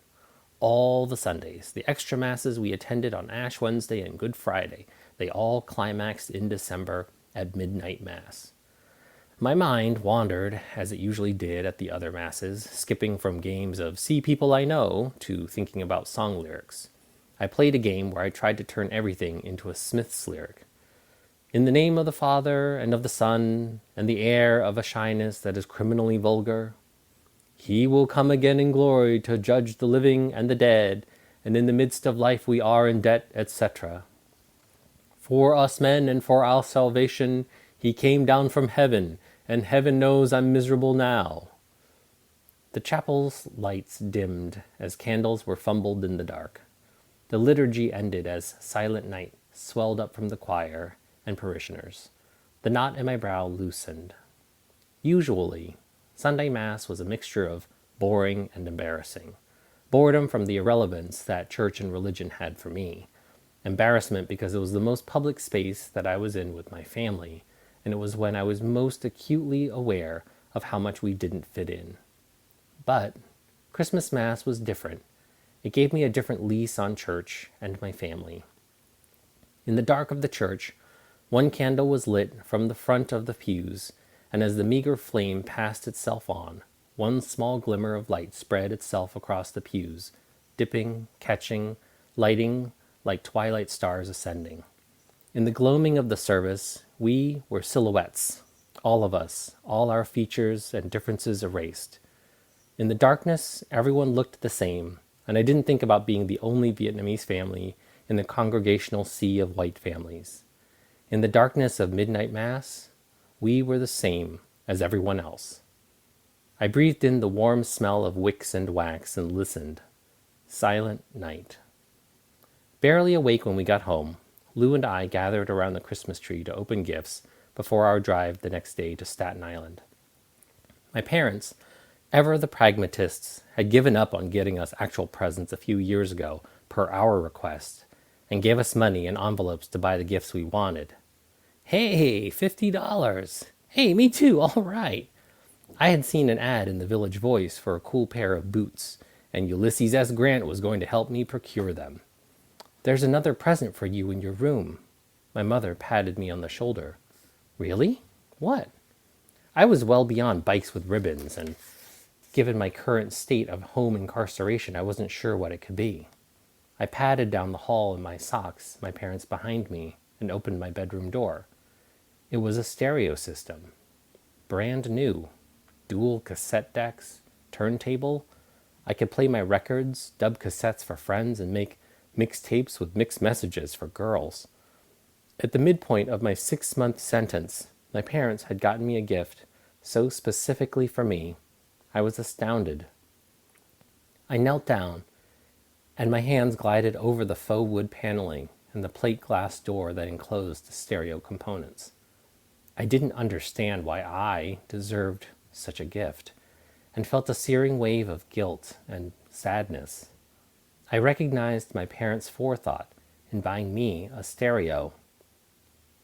All the Sundays, the extra Masses we attended on Ash Wednesday and Good Friday, they all climaxed in December at midnight Mass. My mind wandered, as it usually did at the other Masses, skipping from games of See People I Know to thinking about song lyrics. I played a game where I tried to turn everything into a Smiths lyric. In the name of the Father, and of the Son, and the air of a shyness that is criminally vulgar, He will come again in glory to judge the living and the dead, and in the midst of life we are in debt, etc. For us men and for our salvation, he came down from heaven, and heaven knows I'm miserable now. The chapel's lights dimmed as candles were fumbled in the dark. The liturgy ended as silent night swelled up from the choir and parishioners. The knot in my brow loosened. Usually, Sunday Mass was a mixture of boring and embarrassing. Boredom from the irrelevance that church and religion had for me. Embarrassment because it was the most public space that I was in with my family, and it was when I was most acutely aware of how much we didn't fit in. But Christmas Mass was different. It gave me a different lease on church and my family. In the dark of the church, one candle was lit from the front of the pews, and as the meager flame passed itself on, one small glimmer of light spread itself across the pews, dipping, catching, lighting like twilight stars ascending. In the gloaming of the service, we were silhouettes, all of us, all our features and differences erased. In the darkness, everyone looked the same, and I didn't think about being the only Vietnamese family in the congregational sea of white families. In the darkness of midnight Mass, we were the same as everyone else. I breathed in the warm smell of wicks and wax and listened. Silent night. Barely awake when we got home, Lou and I gathered around the Christmas tree to open gifts before our drive the next day to Staten Island. My parents, ever the pragmatists, had given up on getting us actual presents a few years ago per our request, and gave us money in envelopes to buy the gifts we wanted. Hey, $50. Hey, me too, all right. I had seen an ad in the Village Voice for a cool pair of boots, and Ulysses S. Grant was going to help me procure them. There's another present for you in your room. My mother patted me on the shoulder. Really? What? I was well beyond bikes with ribbons, and given my current state of home incarceration, I wasn't sure what it could be. I padded down the hall in my socks, my parents behind me, and opened my bedroom door. It was a stereo system. Brand new. Dual cassette decks, turntable. I could play my records, dub cassettes for friends, and make mixtapes with mixed messages for girls. At the midpoint of my 6-month sentence, my parents had gotten me a gift so specifically for me, I was astounded. I knelt down, and my hands glided over the faux wood paneling and the plate glass door that enclosed the stereo components. I didn't understand why I deserved such a gift, and felt a searing wave of guilt and sadness. I recognized my parents' forethought in buying me a stereo.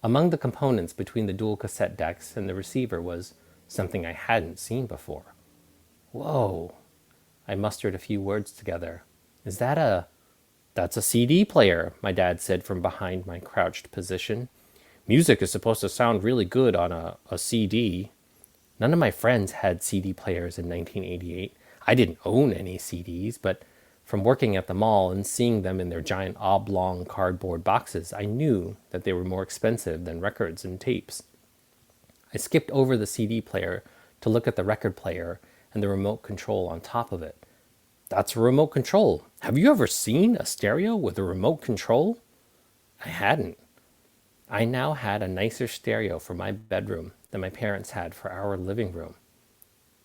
Among the components between the dual cassette decks and the receiver was something I hadn't seen before. Whoa! I mustered a few words together. That's a CD player, my dad said from behind my crouched position. Music is supposed to sound really good on a CD. None of my friends had CD players in 1988. I didn't own any CDs, but from working at the mall and seeing them in their giant oblong cardboard boxes, I knew that they were more expensive than records and tapes. I skipped over the CD player to look at the record player and the remote control on top of it. That's a remote control. Have you ever seen a stereo with a remote control? I hadn't. I now had a nicer stereo for my bedroom than my parents had for our living room.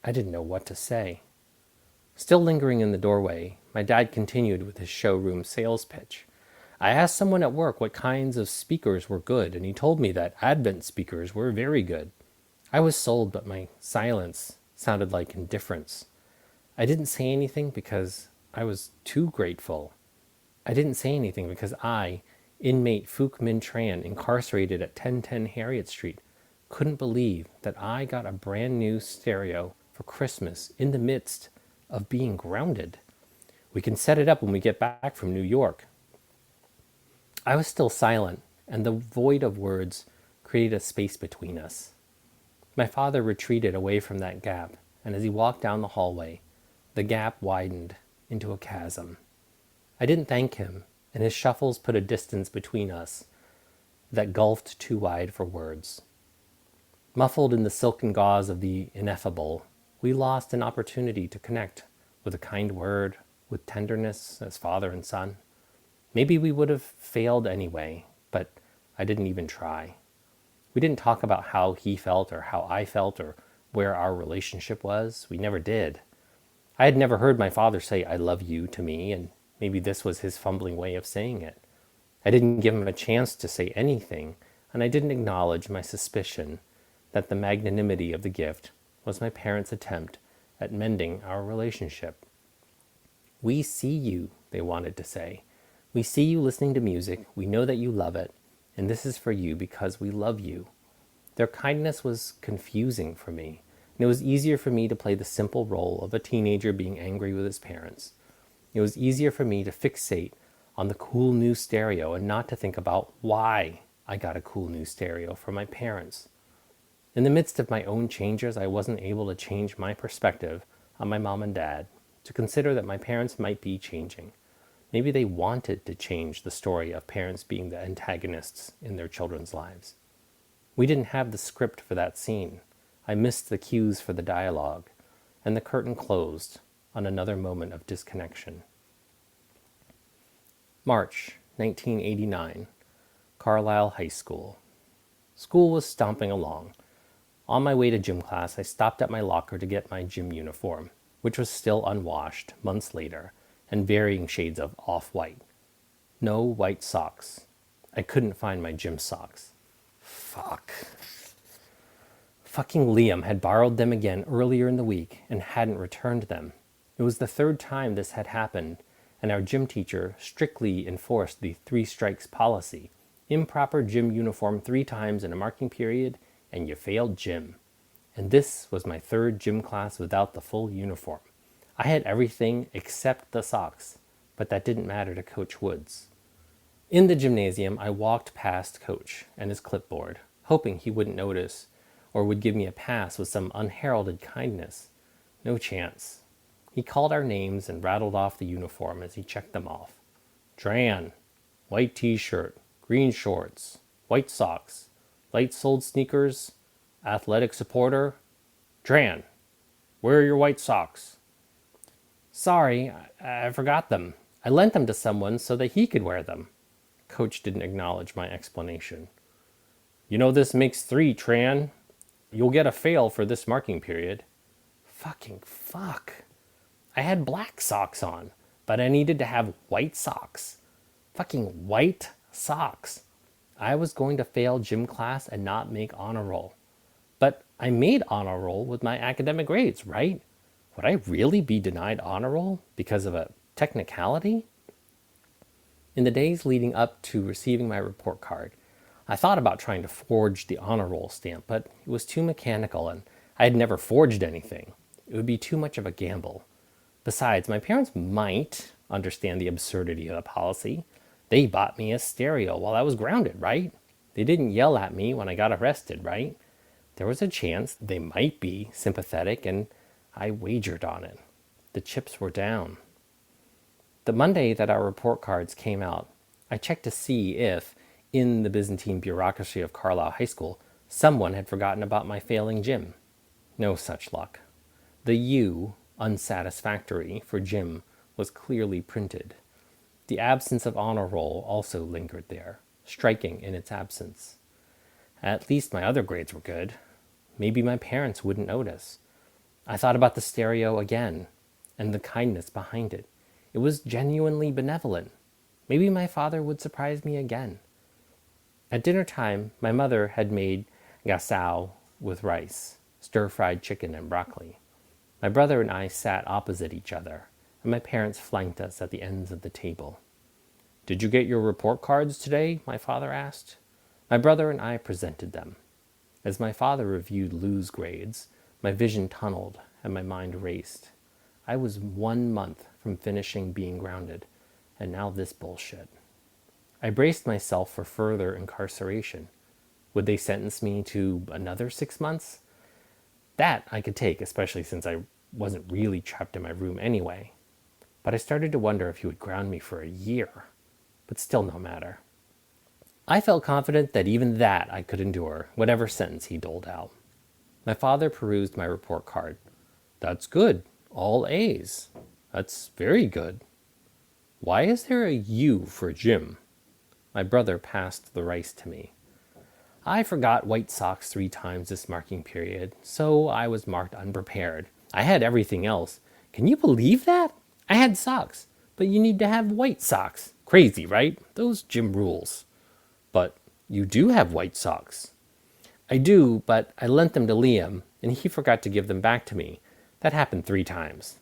I didn't know what to say. Still lingering in the doorway, my dad continued with his showroom sales pitch. I asked someone at work what kinds of speakers were good, and he told me that Advent speakers were very good. I was sold, but my silence sounded like indifference. I didn't say anything because I was too grateful. I didn't say anything because I, inmate Phuc Tran, incarcerated at 1010 Harriet Street, couldn't believe that I got a brand new stereo for Christmas in the midst of being grounded. We can set it up when we get back from New York. I was still silent, and the void of words created a space between us. My father retreated away from that gap, and as he walked down the hallway, the gap widened into a chasm. I didn't thank him, and his shuffles put a distance between us that gulfed too wide for words. Muffled in the silken gauze of the ineffable, we lost an opportunity to connect with a kind word, with tenderness as father and son. Maybe we would have failed anyway, but I didn't even try. We didn't talk about how he felt or how I felt or where our relationship was. We never did. I had never heard my father say, "I love you" to me, and maybe this was his fumbling way of saying it. I didn't give him a chance to say anything, and I didn't acknowledge my suspicion that the magnanimity of the gift was my parents' attempt at mending our relationship. "We see you," they wanted to say. "We see you listening to music. We know that you love it, and this is for you because we love you." Their kindness was confusing for me, and it was easier for me to play the simple role of a teenager being angry with his parents. It was easier for me to fixate on the cool new stereo and not to think about why I got a cool new stereo from my parents. In the midst of my own changes, I wasn't able to change my perspective on my mom and dad, to consider that my parents might be changing. Maybe they wanted to change the story of parents being the antagonists in their children's lives. We didn't have the script for that scene. I missed the cues for the dialogue, and the curtain closed on another moment of disconnection. March 1989, Carlisle High School. School was stomping along. On my way to gym class, I stopped at my locker to get my gym uniform, which was still unwashed months later, and varying shades of off-white. No white socks. I couldn't find my gym socks. Fuck. Fucking Liam had borrowed them again earlier in the week and hadn't returned them. It was the third time this had happened, and our gym teacher strictly enforced the 3 strikes policy. Improper gym uniform 3 times in a marking period, and you failed gym. And this was my 3rd gym class without the full uniform. I had everything except the socks, but that didn't matter to Coach Woods. In the gymnasium, I walked past Coach and his clipboard, hoping he wouldn't notice or would give me a pass with some unheralded kindness. No chance. He called our names and rattled off the uniform as he checked them off. Tran, white t-shirt, green shorts, white socks, light-soled sneakers, athletic supporter. Tran, where are your white socks? Sorry, I forgot them. I lent them to someone so that he could wear them. Coach didn't acknowledge my explanation. You know this makes 3, Tran. You'll get a fail for this marking period. Fucking fuck. I had black socks on, but I needed to have white socks. Fucking white socks. I was going to fail gym class and not make honor roll. But I made honor roll with my academic grades, right? Would I really be denied honor roll because of a technicality? In the days leading up to receiving my report card, I thought about trying to forge the honor roll stamp, but it was too mechanical and I had never forged anything. It would be too much of a gamble. Besides, my parents might understand the absurdity of the policy. They bought me a stereo while I was grounded, right? They didn't yell at me when I got arrested, right? There was a chance they might be sympathetic, and I wagered on it. The chips were down. The Monday that our report cards came out, I checked to see if, in the Byzantine bureaucracy of Carlisle High School, someone had forgotten about my failing gym. No such luck. The U, unsatisfactory, for gym was clearly printed. The absence of honor roll also lingered there, striking in its absence. At least my other grades were good. Maybe my parents wouldn't notice. I thought about the stereo again, and the kindness behind it. It was genuinely benevolent. Maybe my father would surprise me again. At dinner time, my mother had made gasao with rice, stir-fried chicken and broccoli. My brother and I sat opposite each other, and my parents flanked us at the ends of the table. Did you get your report cards today? My father asked. My brother and I presented them. As my father reviewed Lou's grades, my vision tunneled and my mind raced. I was 1 month from finishing being grounded, and now this bullshit. I braced myself for further incarceration. Would they sentence me to another 6 months? That I could take, especially since I wasn't really trapped in my room anyway. But I started to wonder if he would ground me for a year. But still no matter. I felt confident that even that I could endure, whatever sentence he doled out. My father perused my report card. That's good. All A's. That's very good. Why is there a U for gym? My brother passed the rice to me. I forgot white socks 3 times this marking period, so I was marked unprepared. I had everything else. Can you believe that? I had socks, but you need to have white socks. Crazy, right? Those gym rules. But you do have white socks. I do, but I lent them to Liam, and he forgot to give them back to me. That happened 3 times.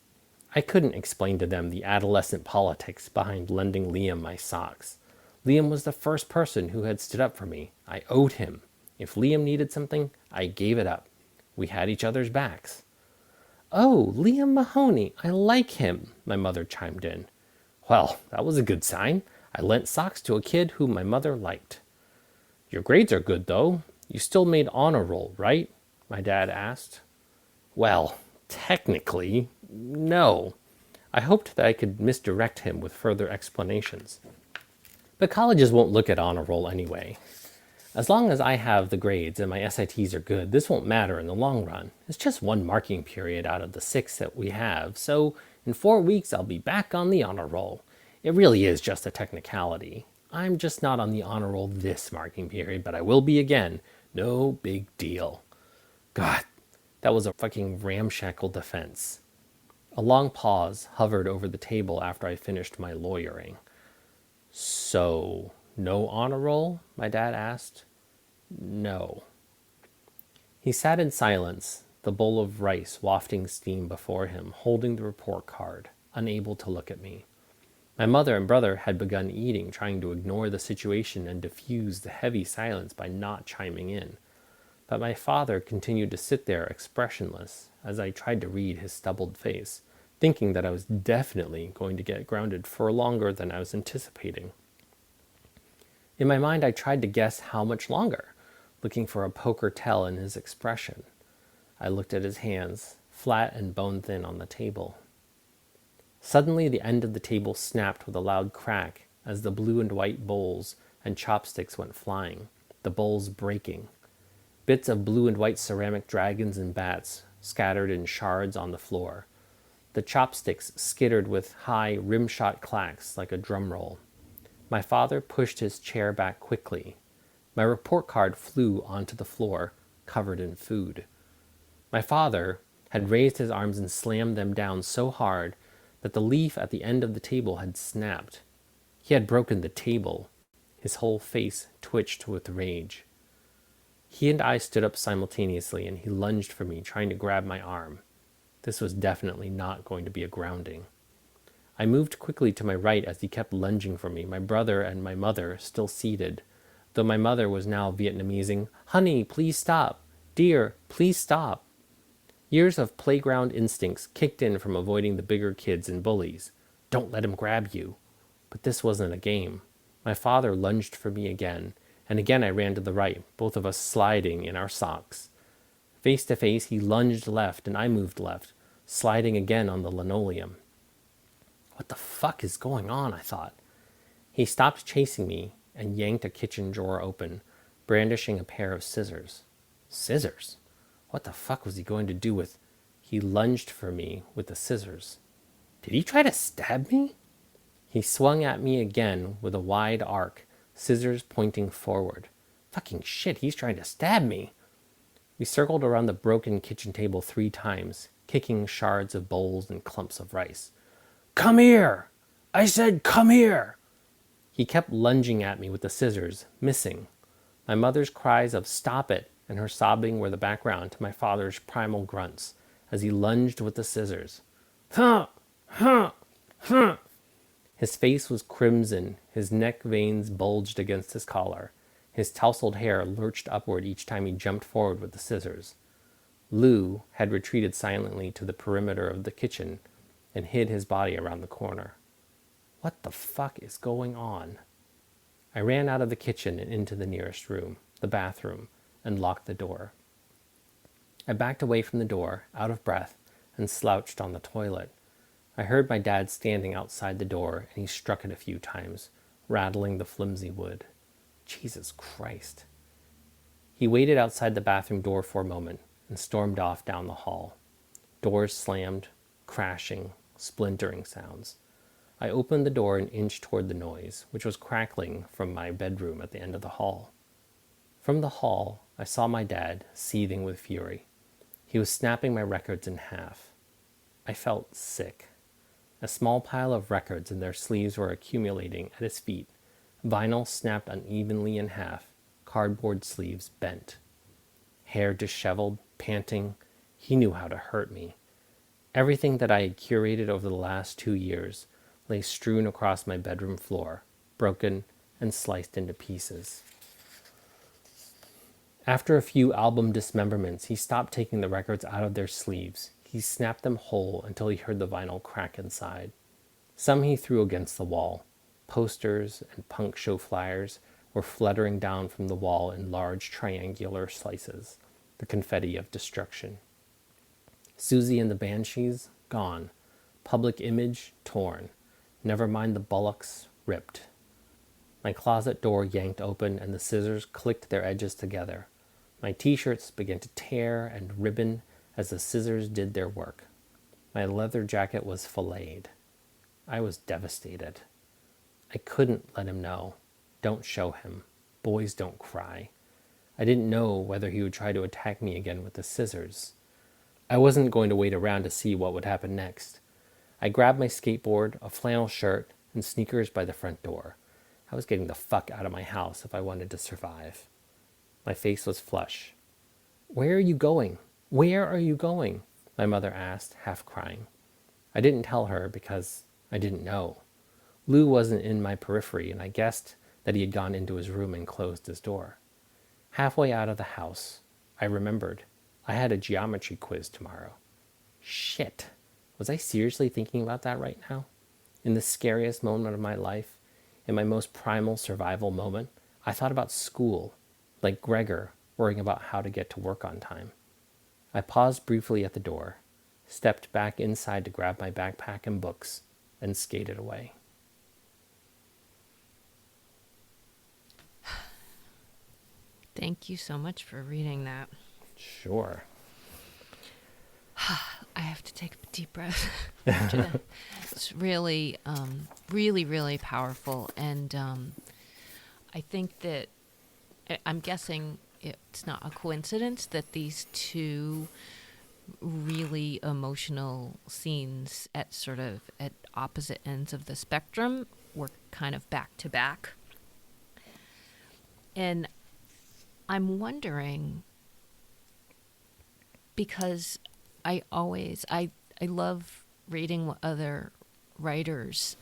I couldn't explain to them the adolescent politics behind lending Liam my socks. Liam was the first person who had stood up for me. I owed him. If Liam needed something, I gave it up. We had each other's backs. "Oh, Liam Mahoney, I like him," my mother chimed in. Well, that was a good sign. I lent socks to a kid whom my mother liked. "Your grades are good, though. You still made honor roll, right?" my dad asked. Well, technically, no. I hoped that I could misdirect him with further explanations. But colleges won't look at honor roll anyway. As long as I have the grades and my SATs are good, this won't matter in the long run. It's just 1 marking period out of the 6 that we have, so in 4 weeks I'll be back on the honor roll. It really is just a technicality. I'm just not on the honor roll this marking period, but I will be again. No big deal. God, that was a fucking ramshackle defense. A long pause hovered over the table after I finished my lawyering. "So, no honor roll?" my dad asked. "No." He sat in silence, the bowl of rice wafting steam before him, holding the report card, unable to look at me. My mother and brother had begun eating, trying to ignore the situation and diffuse the heavy silence by not chiming in. But my father continued to sit there expressionless as I tried to read his stubbled face, thinking that I was definitely going to get grounded for longer than I was anticipating. In my mind, I tried to guess how much longer, looking for a poker tell in his expression. I looked at his hands, flat and bone-thin on the table. Suddenly, the end of the table snapped with a loud crack as the blue and white bowls and chopsticks went flying, the bowls breaking. Bits of blue and white ceramic dragons and bats scattered in shards on the floor. The chopsticks skittered with high, rim-shot clacks like a drum roll. My father pushed his chair back quickly. My report card flew onto the floor, covered in food. My father had raised his arms and slammed them down so hard that the leaf at the end of the table had snapped. He had broken the table. His whole face twitched with rage. He and I stood up simultaneously, and he lunged for me, trying to grab my arm. This was definitely not going to be a grounding. I moved quickly to my right as he kept lunging for me, my brother and my mother still seated, though my mother was now Vietnamesing, "Honey, please stop. Dear, please stop." Years of playground instincts kicked in from avoiding the bigger kids and bullies. Don't let him grab you. But this wasn't a game. My father lunged for me again, and again I ran to the right, both of us sliding in our socks. Face to face, he lunged left and I moved left, sliding again on the linoleum. What the fuck is going on, I thought. He stopped chasing me and yanked a kitchen drawer open, brandishing a pair of scissors. Scissors? What the fuck was he going to do with... He lunged for me with the scissors. Did he try to stab me? He swung at me again with a wide arc, scissors pointing forward. Fucking shit, he's trying to stab me. We circled around the broken kitchen table 3 times, kicking shards of bowls and clumps of rice. "Come here! I said come here!" He kept lunging at me with the scissors, missing. My mother's cries of "stop it" and her sobbing were the background to my father's primal grunts as he lunged with the scissors. "Huh! Huh! Huh!" His face was crimson, his neck veins bulged against his collar. His tousled hair lurched upward each time he jumped forward with the scissors. Lou had retreated silently to the perimeter of the kitchen and hid his body around the corner. What the fuck is going on? I ran out of the kitchen and into the nearest room, the bathroom, and locked the door. I backed away from the door, out of breath, and slouched on the toilet. I heard my dad standing outside the door, and he struck it a few times, rattling the flimsy wood. Jesus Christ. He waited outside the bathroom door for a moment and stormed off down the hall. Doors slammed, crashing, splintering sounds. I opened the door and inched toward the noise, which was crackling from my bedroom at the end of the hall. From the hall, I saw my dad, seething with fury. He was snapping my records in half. I felt sick. A small pile of records and their sleeves were accumulating at his feet. Vinyl snapped unevenly in half, cardboard sleeves bent. Hair disheveled, panting, he knew how to hurt me. Everything that I had curated over the last 2 years lay strewn across my bedroom floor, broken and sliced into pieces. After a few album dismemberments, he stopped taking the records out of their sleeves. He snapped them whole until he heard the vinyl crack inside. Some he threw against the wall. Posters and punk show flyers were fluttering down from the wall in large triangular slices, the confetti of destruction. Susie and the Banshees, gone. Public Image, torn. Never mind the Bullocks, ripped. My closet door yanked open and the scissors clicked their edges together. My t-shirts began to tear and ribbon as the scissors did their work. My leather jacket was filleted. I was devastated. I couldn't let him know. Don't show him. Boys don't cry. I didn't know whether he would try to attack me again with the scissors. I wasn't going to wait around to see what would happen next. I grabbed my skateboard, a flannel shirt, and sneakers by the front door. I was getting the fuck out of my house if I wanted to survive. My face was flush. Where are you going? Where are you going? My mother asked, half crying. I didn't tell her because I didn't know. Lou wasn't in my periphery, and I guessed that he had gone into his room and closed his door. Halfway out of the house, I remembered I had a geometry quiz tomorrow. Shit. Was I seriously thinking about that right now? In the scariest moment of my life, in my most primal survival moment, I thought about school, like Gregor, worrying about how to get to work on time. I paused briefly at the door, stepped back inside to grab my backpack and books, and skated away. Thank you so much for reading that. Sure. I have to take a deep breath. It's really, really powerful. And I think that I'm guessing it's not a coincidence that these two really emotional scenes at opposite ends of the spectrum were kind of back to back. And I'm wondering, because I love reading what other writers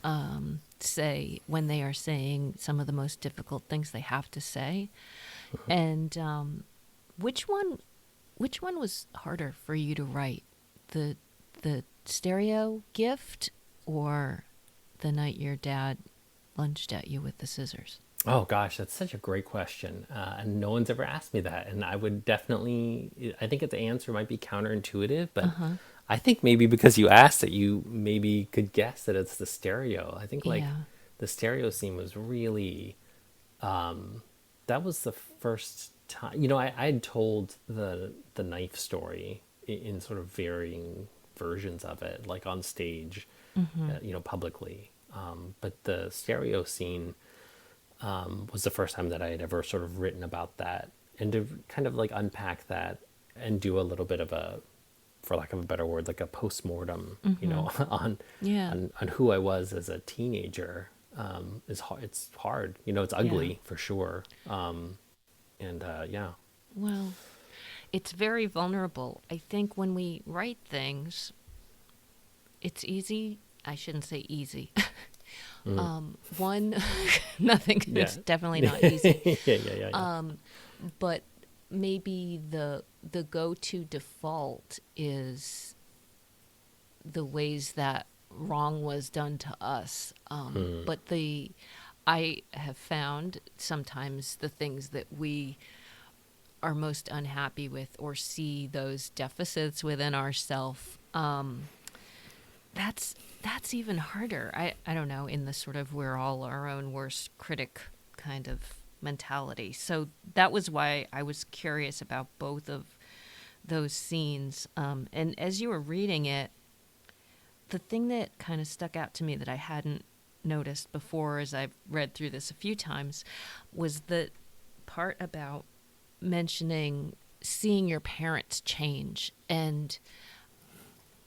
say when they are saying some of the most difficult things they have to say. And which one was harder for you to write? The stereo gift or the night your dad lunged at you with the scissors? Oh gosh, that's such a great question. And no one's ever asked me that. And I would definitely, I think the answer might be counterintuitive, but I think maybe because you asked it, you maybe could guess that it's the stereo. I think the stereo scene was really, that was the first time, I had told the knife story in sort of varying versions of it, like on stage, publicly. But the stereo scene, was the first time that I had ever sort of written about that, and to kind of like unpack that and do a little bit of a, for lack of a better word, like a postmortem, on who I was as a teenager, is hard. It's hard, it's ugly for sure. Well, it's very vulnerable. I think when we write things, it's easy. I shouldn't say easy. One, nothing. It's definitely not easy. But maybe the go-to default is the ways that wrong was done to us. But I have found sometimes the things that we are most unhappy with or see those deficits within ourself, that's even harder. I don't know, in the sort of we're all our own worst critic kind of mentality. So that was why I was curious about both of those scenes. And as you were reading it, the thing that kind of stuck out to me that I hadn't noticed before as I've read through this a few times was the part about mentioning seeing your parents change. And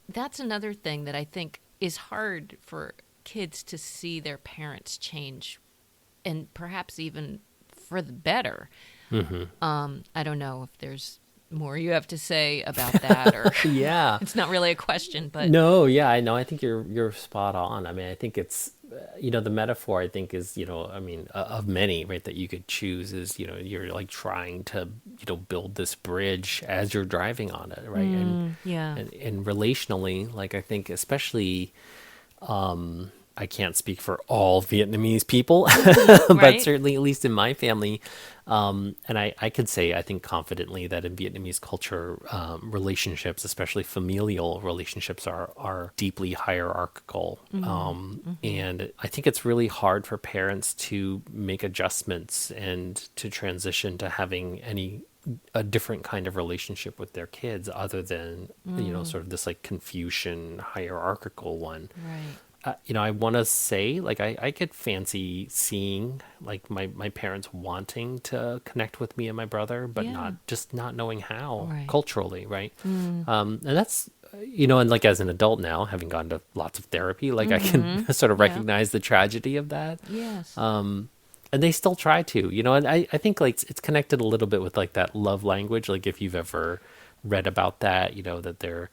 that's another thing that I think is hard for kids to see their parents change, and perhaps even for the better. I don't know if there's more you have to say about that, or Yeah. it's not really a question, but No, yeah, I know. I think you're spot on. I mean, I think it's the metaphor I think is, I mean, of many, right, that you could choose is, you're like trying to, build this bridge as you're driving on it, right? yeah. And relationally, like I think especially I can't speak for all Vietnamese people, but Right. certainly, at least in my family, and I could say, I think confidently that in Vietnamese culture, relationships, especially familial relationships, are deeply hierarchical. And I think it's really hard for parents to make adjustments and to transition to having a different kind of relationship with their kids other than, sort of this like Confucian hierarchical one. Right. I want to say, like, I could fancy seeing, like, my parents wanting to connect with me and my brother, but Yeah. not knowing how Right. culturally, right? And that's, and like as an adult now, having gone to lots of therapy, like I can sort of Yeah. recognize the tragedy of that. Yes. And they still try to, and I think like it's connected a little bit with like that love language. Like if you've ever read about that, that they're,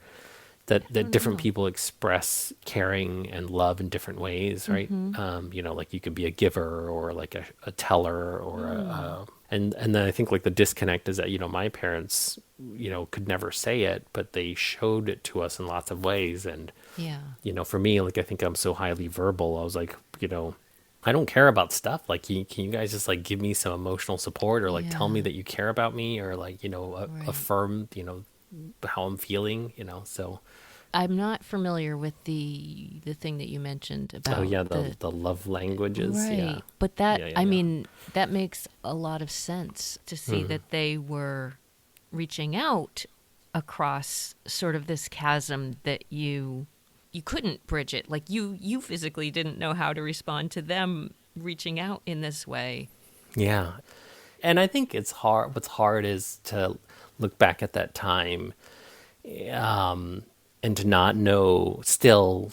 that different people express caring and love in different ways, right? Like you could be a giver or like a teller or and then I think like the disconnect is that, my parents, could never say it, but they showed it to us in lots of ways. And, Yeah. for me, like I think I'm so highly verbal. I was like, I don't care about stuff. Like, can you guys just like give me some emotional support or like tell me Yeah. that you care about me or like, Right. affirm, how I'm feeling, so. I'm not familiar with the thing that you mentioned about Oh yeah, the love languages. right. Yeah. But that Yeah, I mean that makes a lot of sense to see that they were reaching out across sort of this chasm that you couldn't bridge it. Like you physically didn't know how to respond to them reaching out in this way. Yeah. And I think it's hard. What's hard is to look back at that time, and to not know still,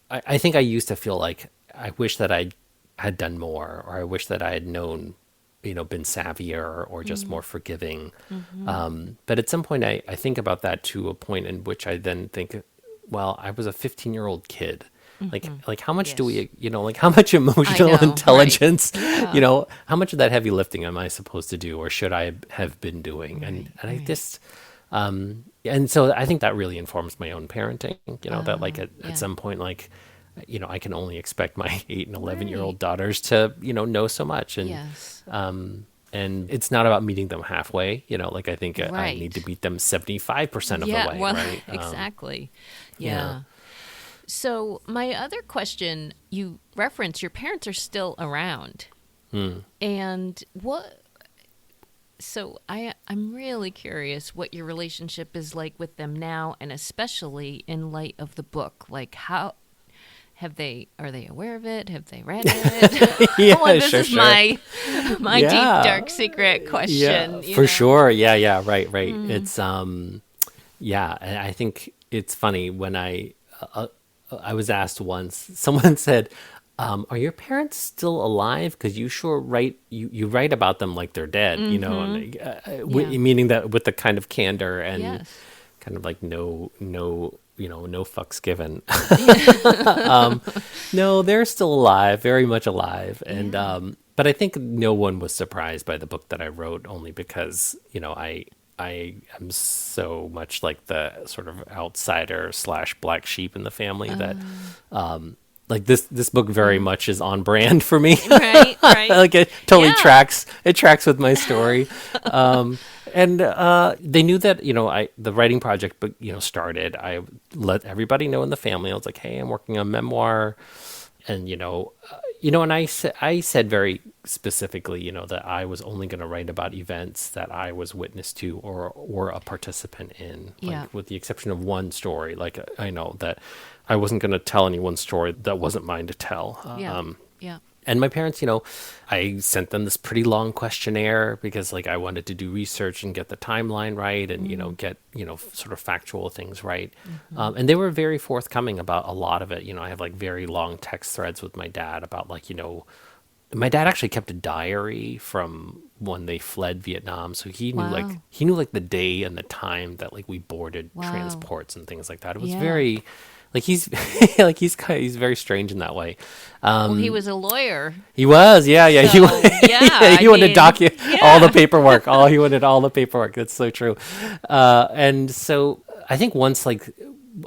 I think I used to feel like I wish that I had done more, or I wish that I had known, been savvier or just more forgiving. But at some point I think about that to a point in which I then think, well, I was a 15-year-old kid. Like how much do we, like how much emotional know, intelligence, right. Yeah. how much of that heavy lifting am I supposed to do or should I have been doing? And I right. just, and so I think that really informs my own parenting, that like yeah. at some point, like, I can only expect my 8 and 11-year-old Right. daughters to, know so much. And, Yes. and it's not about meeting them halfway, like I think I Right. need to meet them 75% of Yeah, the way, well, right? exactly. yeah. Yeah. So my other question, you reference your parents are still around. And so I'm really curious what your relationship is like with them now, and especially in light of the book. Like how are they aware of it? Have they read it? Yeah, Well, this sure, is sure. my Yeah. deep dark secret question. Yeah, you for know? sure. Yeah, right. It's yeah, and I think it's funny when I was asked once. Someone said, "Are your parents still alive? Because you sure write you write about them like they're dead, and, Yeah. meaning that with the kind of candor and Yes. kind of like no no fucks given." No, they're still alive, very much alive, and but I think no one was surprised by the book that I wrote, only because I am so much like the sort of outsider / black sheep in the family that like this book very much is on brand for me. Right. Like it totally Yeah. tracks with my story. And they knew that, the writing project, started. I let everybody know in the family. I was like, hey, I'm working on memoir. And, And I said very specifically, that I was only going to write about events that I was witness to or a participant in, Yeah. like with the exception of one story. Like I know that I wasn't going to tell any one story that wasn't mine to tell. Yeah. And my parents, I sent them this pretty long questionnaire because like I wanted to do research and get the timeline right and, get, sort of factual things right. And they were very forthcoming about a lot of it. I have like very long text threads with my dad about like, my dad actually kept a diary from when they fled Vietnam. So he knew Wow. like the day and the time that like we boarded Wow. transports and things like that. It was Yeah. very like he's he's very strange in that way. Well, he was a lawyer. He was, yeah. He, So, yeah, he wanted to document all the yeah. paperwork. He wanted all the paperwork. That's so true. And so I think once like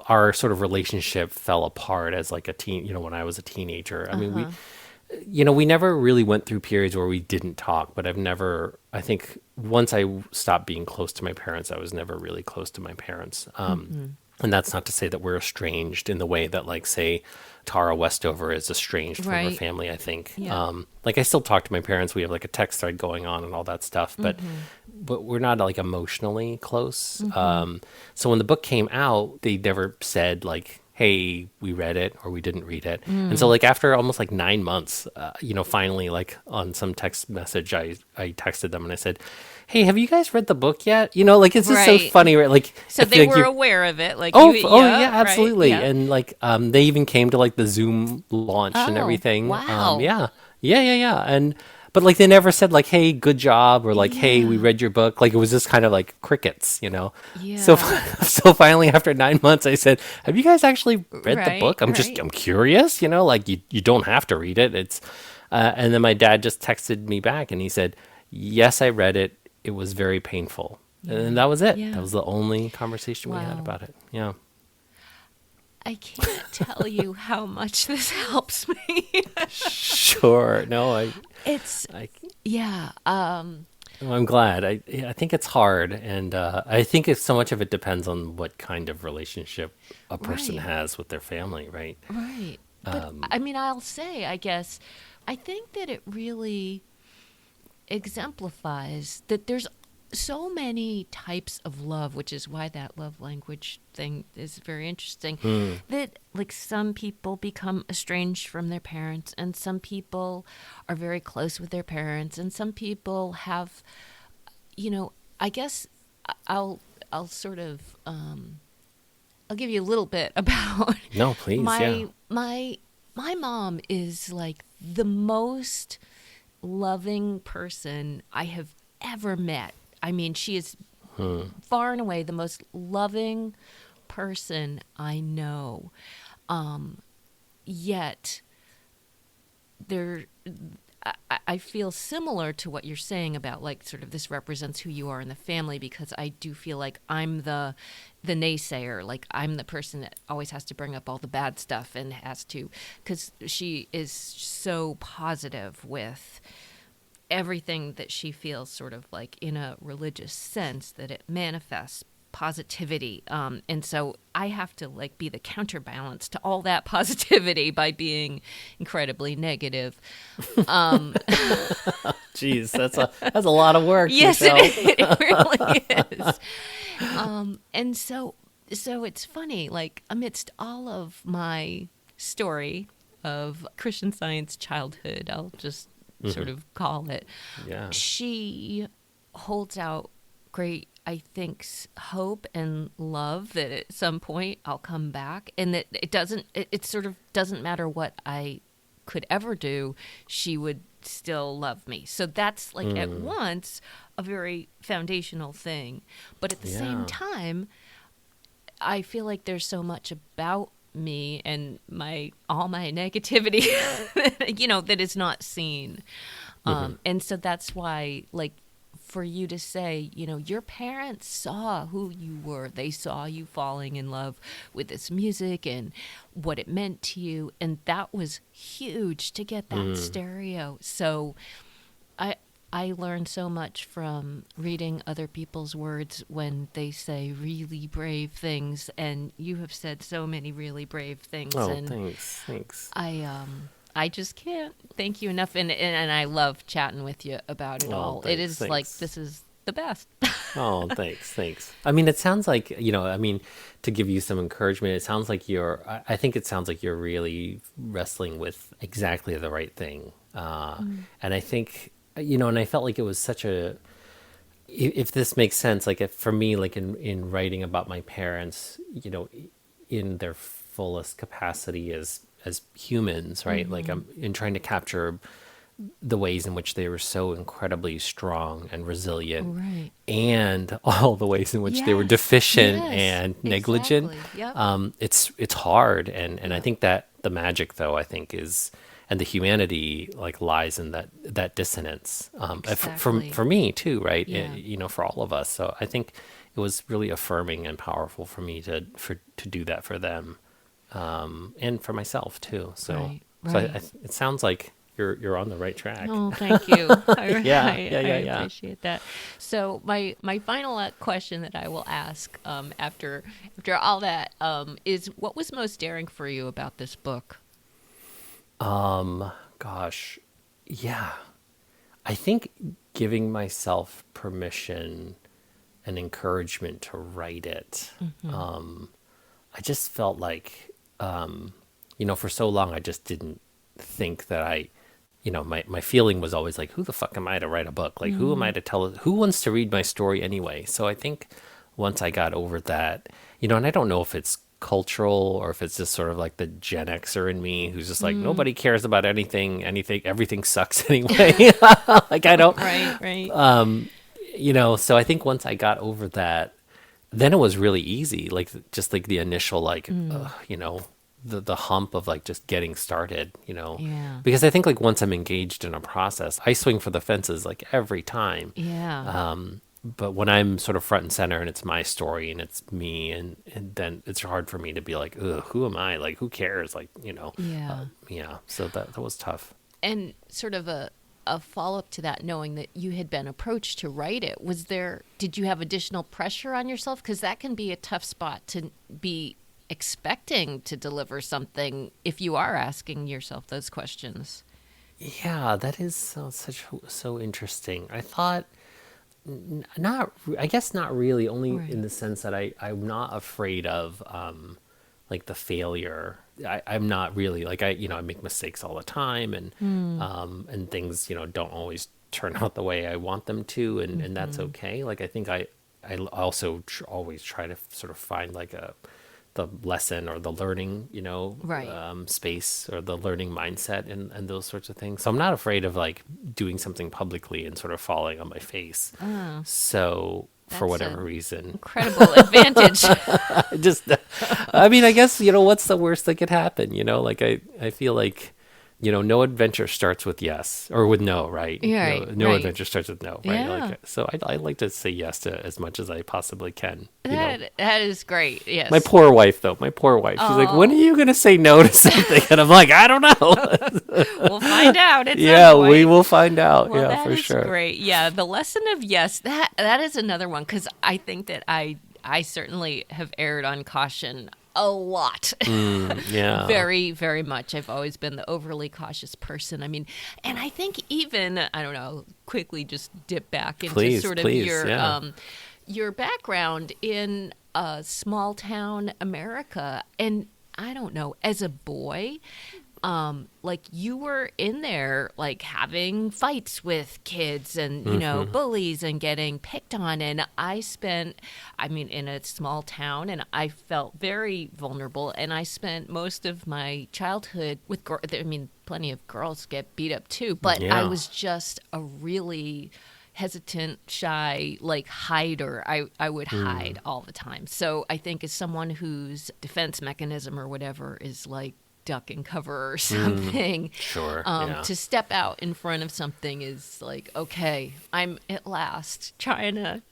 our sort of relationship fell apart as like a teen, when I was a teenager. I mean, we never really went through periods where we didn't talk. But I think once I stopped being close to my parents, I was never really close to my parents. And that's not to say that we're estranged in the way that, like, say, Tara Westover is estranged from her Right. family, I think. Yeah. Like, I still talk to my parents. We have, like, a text thread going on and all that stuff. But we're not, like, emotionally close. So when the book came out, they never said, like, hey, we read it or we didn't read it. And so, like, after almost, like, 9 months, finally, like, on some text message, I texted them and I said, hey, have you guys read the book yet? Like, it's just so Right. funny, right? Like, So I they feel like were you're- aware of it. Like, Oh, you, yeah, right, absolutely. yeah. And like, they even came to like the Zoom launch and Oh, everything. wow. Yeah. But like, they never said like, hey, good job, or like, hey, we read your book. Like, it was just kind of like crickets, Yeah. So, so finally, after 9 months, I said, have you guys actually read the Right, book? I'm curious, like you don't have to read it. It's, and then my dad just texted me back and he said, yes, I read it. It was very painful. And that was it. Yeah. That was the only conversation we had Wow. about it. Yeah. I can't tell you how much this helps me. Sure. No, It's, I, yeah. I'm glad. I think it's hard. And I think so much of it depends on what kind of relationship a person Right. has with their family, right? Right. But I mean, I'll say, I guess, I think that it really exemplifies that there's so many types of love, which is why that love language thing is very interesting. That, like, some people become estranged from their parents, and some people are very close with their parents, and some people have, I guess I'll sort of I'll give you a little bit about No, please. my Yeah. my mom is like the most loving person I have ever met. I mean, she is far and away the most loving person I know. Yet there I feel similar to what you're saying about, like, sort of this represents who you are in the family, because I do feel like I'm the naysayer. Like, I'm the person that always has to bring up all the bad stuff and has to, because she is so positive with everything that she feels, sort of like in a religious sense, that it manifests positivity. And so I have to, like, be the counterbalance to all that positivity by being incredibly negative. Jeez, that's a lot of work. Yes, Michelle. it really is. And so it's funny, like, amidst all of my story of Christian Science childhood, I'll just sort of call it, Yeah. she holds out great, I think, hope and love that at some point I'll come back, and that it sort of doesn't matter what I could ever do, she would still love me. So that's, like, at once a very foundational thing. But at the same Yeah. time, I feel like there's so much about me and all my negativity, that is not seen. And so that's why, like, for you to say, your parents saw who you were. They saw you falling in love with this music and what it meant to you. And that was huge to get that stereo. So I learned so much from reading other people's words when they say really brave things. And you have said so many really brave things. Oh, and thanks. I I just can't thank you enough. And I love chatting with you about it all. It is like, this is the best. Oh, thanks. I mean, it sounds like, to give you some encouragement, it sounds like I think it sounds like you're really wrestling with exactly the right thing. And I think, and I felt like it was such if this makes sense, like if for me, like in writing about my parents, in their fullest capacity as humans, right? Like I'm in trying to capture the ways in which they were so incredibly strong and resilient, Right. and all the ways in which they were deficient and negligent. Exactly. Yep. It's hard, and I think that the magic, though, I think is, and the humanity, like, lies in that dissonance. For me too, right? Yeah. For all of us. So I think it was really affirming and powerful for me to do that for them, and for myself too. So Right. so it sounds like you're on the right track. Oh, thank you. Yeah. I appreciate that. So my final question that I will ask after all that is, what was most daring for you about this book? Gosh, yeah. I think giving myself permission and encouragement to write it. I just felt like, for so long I just didn't think that my feeling was always like, who the fuck am I to write a book? Like, who am I to who wants to read my story anyway? So I think once I got over that, and I don't know if it's cultural or if it's just sort of like the Gen Xer in me who's just like, nobody cares about anything, everything sucks anyway. Like, I don't, Right. So I think once I got over that, then it was really easy. Like, just like the initial, like, the hump of like just getting started, Yeah. because I think like once I'm engaged in a process, I swing for the fences like every time. Yeah. But when I'm sort of front and center and it's my story and it's me, and then it's hard for me to be like, ugh, who am I? Like, who cares? Like, Yeah. yeah. So that was tough. And sort of a follow-up to that, knowing that you had been approached to write it, did you have additional pressure on yourself? Because that can be a tough spot to be expecting to deliver something if you are asking yourself those questions. Yeah, that is so interesting. I thought I guess not really, only in the sense that I'm not afraid of like the failure. I'm not really like, I make mistakes all the time, and things, don't always turn out the way I want them to, and that's okay. Like, I think I also always try to sort of find like the lesson or the learning, space, or the learning mindset, and those sorts of things. So I'm not afraid of like doing something publicly and sort of falling on my face. So for whatever reason, incredible advantage. I mean, I guess, what's the worst that could happen? Like, I feel like, no adventure starts with yes or with no, right? No adventure starts with no, right? Yeah. Like, so I like to say yes to as much as I possibly can. That is great. Yes. My poor wife. She's like, when are you going to say no to something? And I'm like, I don't know. We'll find out. We will find out. Well, yeah, for sure. Great. Yeah, the lesson of yes. That is another one, because I think that I certainly have erred on caution a lot. Yeah. Very, very much. I've always been the overly cautious person. I mean, and I think even, I don't know, quickly just dip back into your background in small town America. And I don't know, as a boy, like, you were in there, like, having fights with kids and, bullies and getting picked on. And in a small town, and I felt very vulnerable. And I spent most of my childhood with plenty of girls get beat up too. But I was just a really hesitant, shy, like, hider. I would hide all the time. So I think as someone whose defense mechanism or whatever is like duck and cover or something, sure, to step out in front of something is like, okay, I'm at last trying to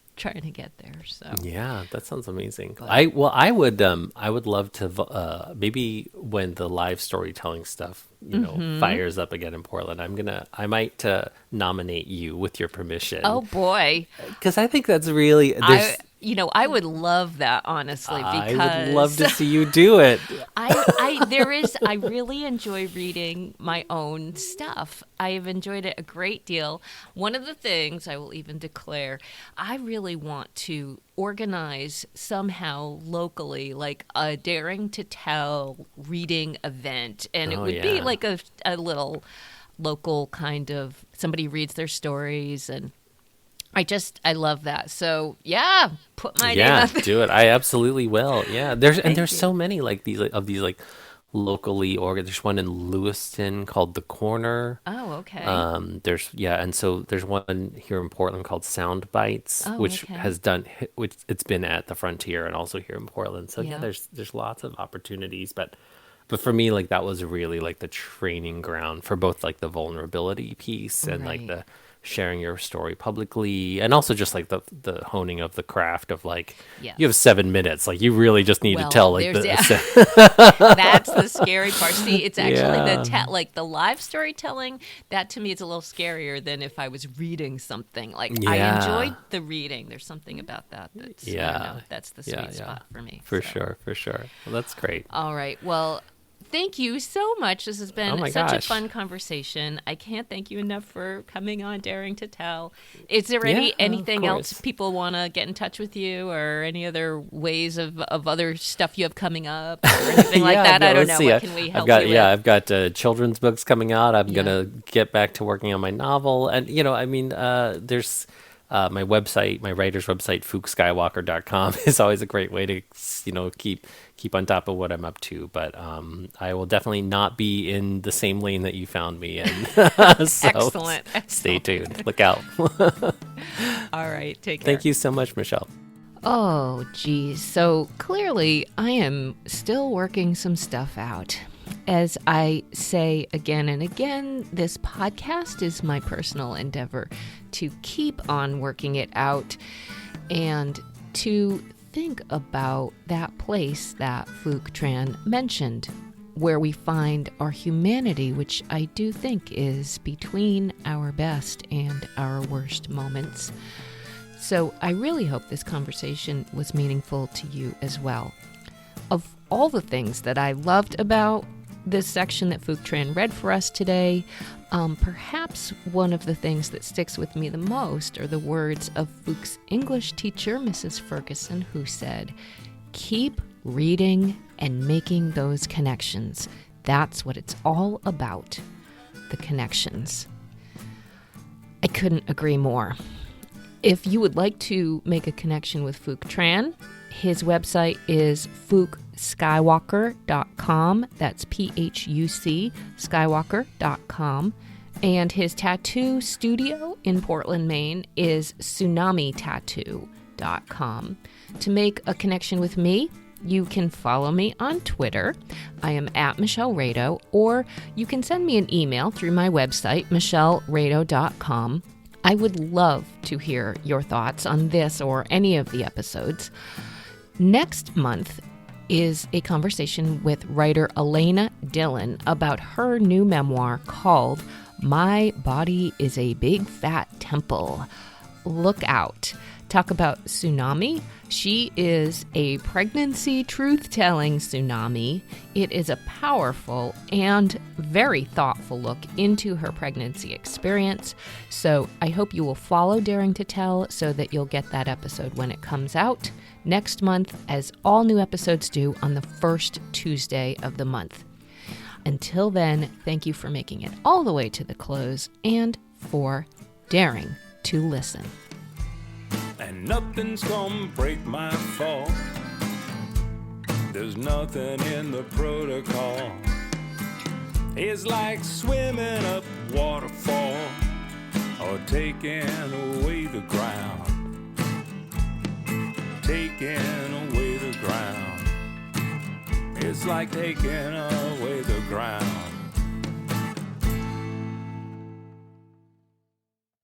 get there. So yeah, that sounds amazing. I would love to maybe when the live storytelling stuff fires up again in Portland, I might nominate you, with your permission. Oh boy, because I think that's really I would love that, honestly, because I would love to see you do it. I really enjoy reading my own stuff. I have enjoyed it a great deal. One of the things I will even declare, I really want to organize somehow locally, like a Daring to Tell reading event. And it would be like a little local kind of, somebody reads their stories, and I love that. So yeah, put my name out there. Do it. I absolutely will. Yeah, there's so many like these like locally organized. There's one in Lewiston called The Corner. Oh, okay. And so there's one here in Portland called Sound Bites, which it's been at the Frontier and also here in Portland. So there's lots of opportunities, but for me, like that was really like the training ground for both like the vulnerability piece and like the sharing your story publicly, and also just like the honing of the craft of like you have 7 minutes, like you really just need to tell like that's the scary part. See, it's actually like the live storytelling, that to me is a little scarier than if I was reading something. Like I enjoyed the reading. There's something about that that's that's the sweet spot for me. For sure. Well, that's great. All right, well, thank you so much. This has been such a fun conversation. I can't thank you enough for coming on Daring to Tell. Is there anything else people want to get in touch with you, or any other ways of other stuff you have coming up or anything like that? I don't know. What can we help you with? I've got children's books coming out. I'm going to get back to working on my novel. And, there's my website, my writer's website, PhucSkywalker.com is always a great way to, keep on top of what I'm up to. But I will definitely not be in the same lane that you found me in. So Excellent. Stay tuned. Look out. All right. Take care. Thank you so much, Michelle. Oh, geez. So clearly I am still working some stuff out. As I say again and again, this podcast is my personal endeavor to keep on working it out and to think about that place that Phuc Tran mentioned, where we find our humanity, which I do think is between our best and our worst moments. So I really hope this conversation was meaningful to you as well. Of all the things that I loved about this section that Phuc Tran read for us today, perhaps one of the things that sticks with me the most are the words of Phuc's English teacher, Mrs. Ferguson, who said, "Keep reading and making those connections. That's what it's all about, the connections." I couldn't agree more. If you would like to make a connection with Phuc Tran, his website is PhucSkywalker.com. That's PHUC, Skywalker.com. And his tattoo studio in Portland, Maine is TsunamiTattoo.com. To make a connection with me, you can follow me on Twitter. I am at Michelle Rado, or you can send me an email through my website, michellerado.com. I would love to hear your thoughts on this or any of the episodes. Next month is a conversation with writer Elena Dillon about her new memoir called My Body is a Big Fat Temple. Look out. Talk about Tsunami. She is a pregnancy truth-telling Tsunami. It is a powerful and very thoughtful look into her pregnancy experience. So I hope you will follow Daring to Tell so that you'll get that episode when it comes out next month, as all new episodes do on the first Tuesday of the month. Until then, thank you for making it all the way to the close and for daring to listen. And nothing's gonna break my fall. There's nothing in the protocol. It's like swimming up waterfall or taking away the ground. Taking away the ground. It's like taking away the ground.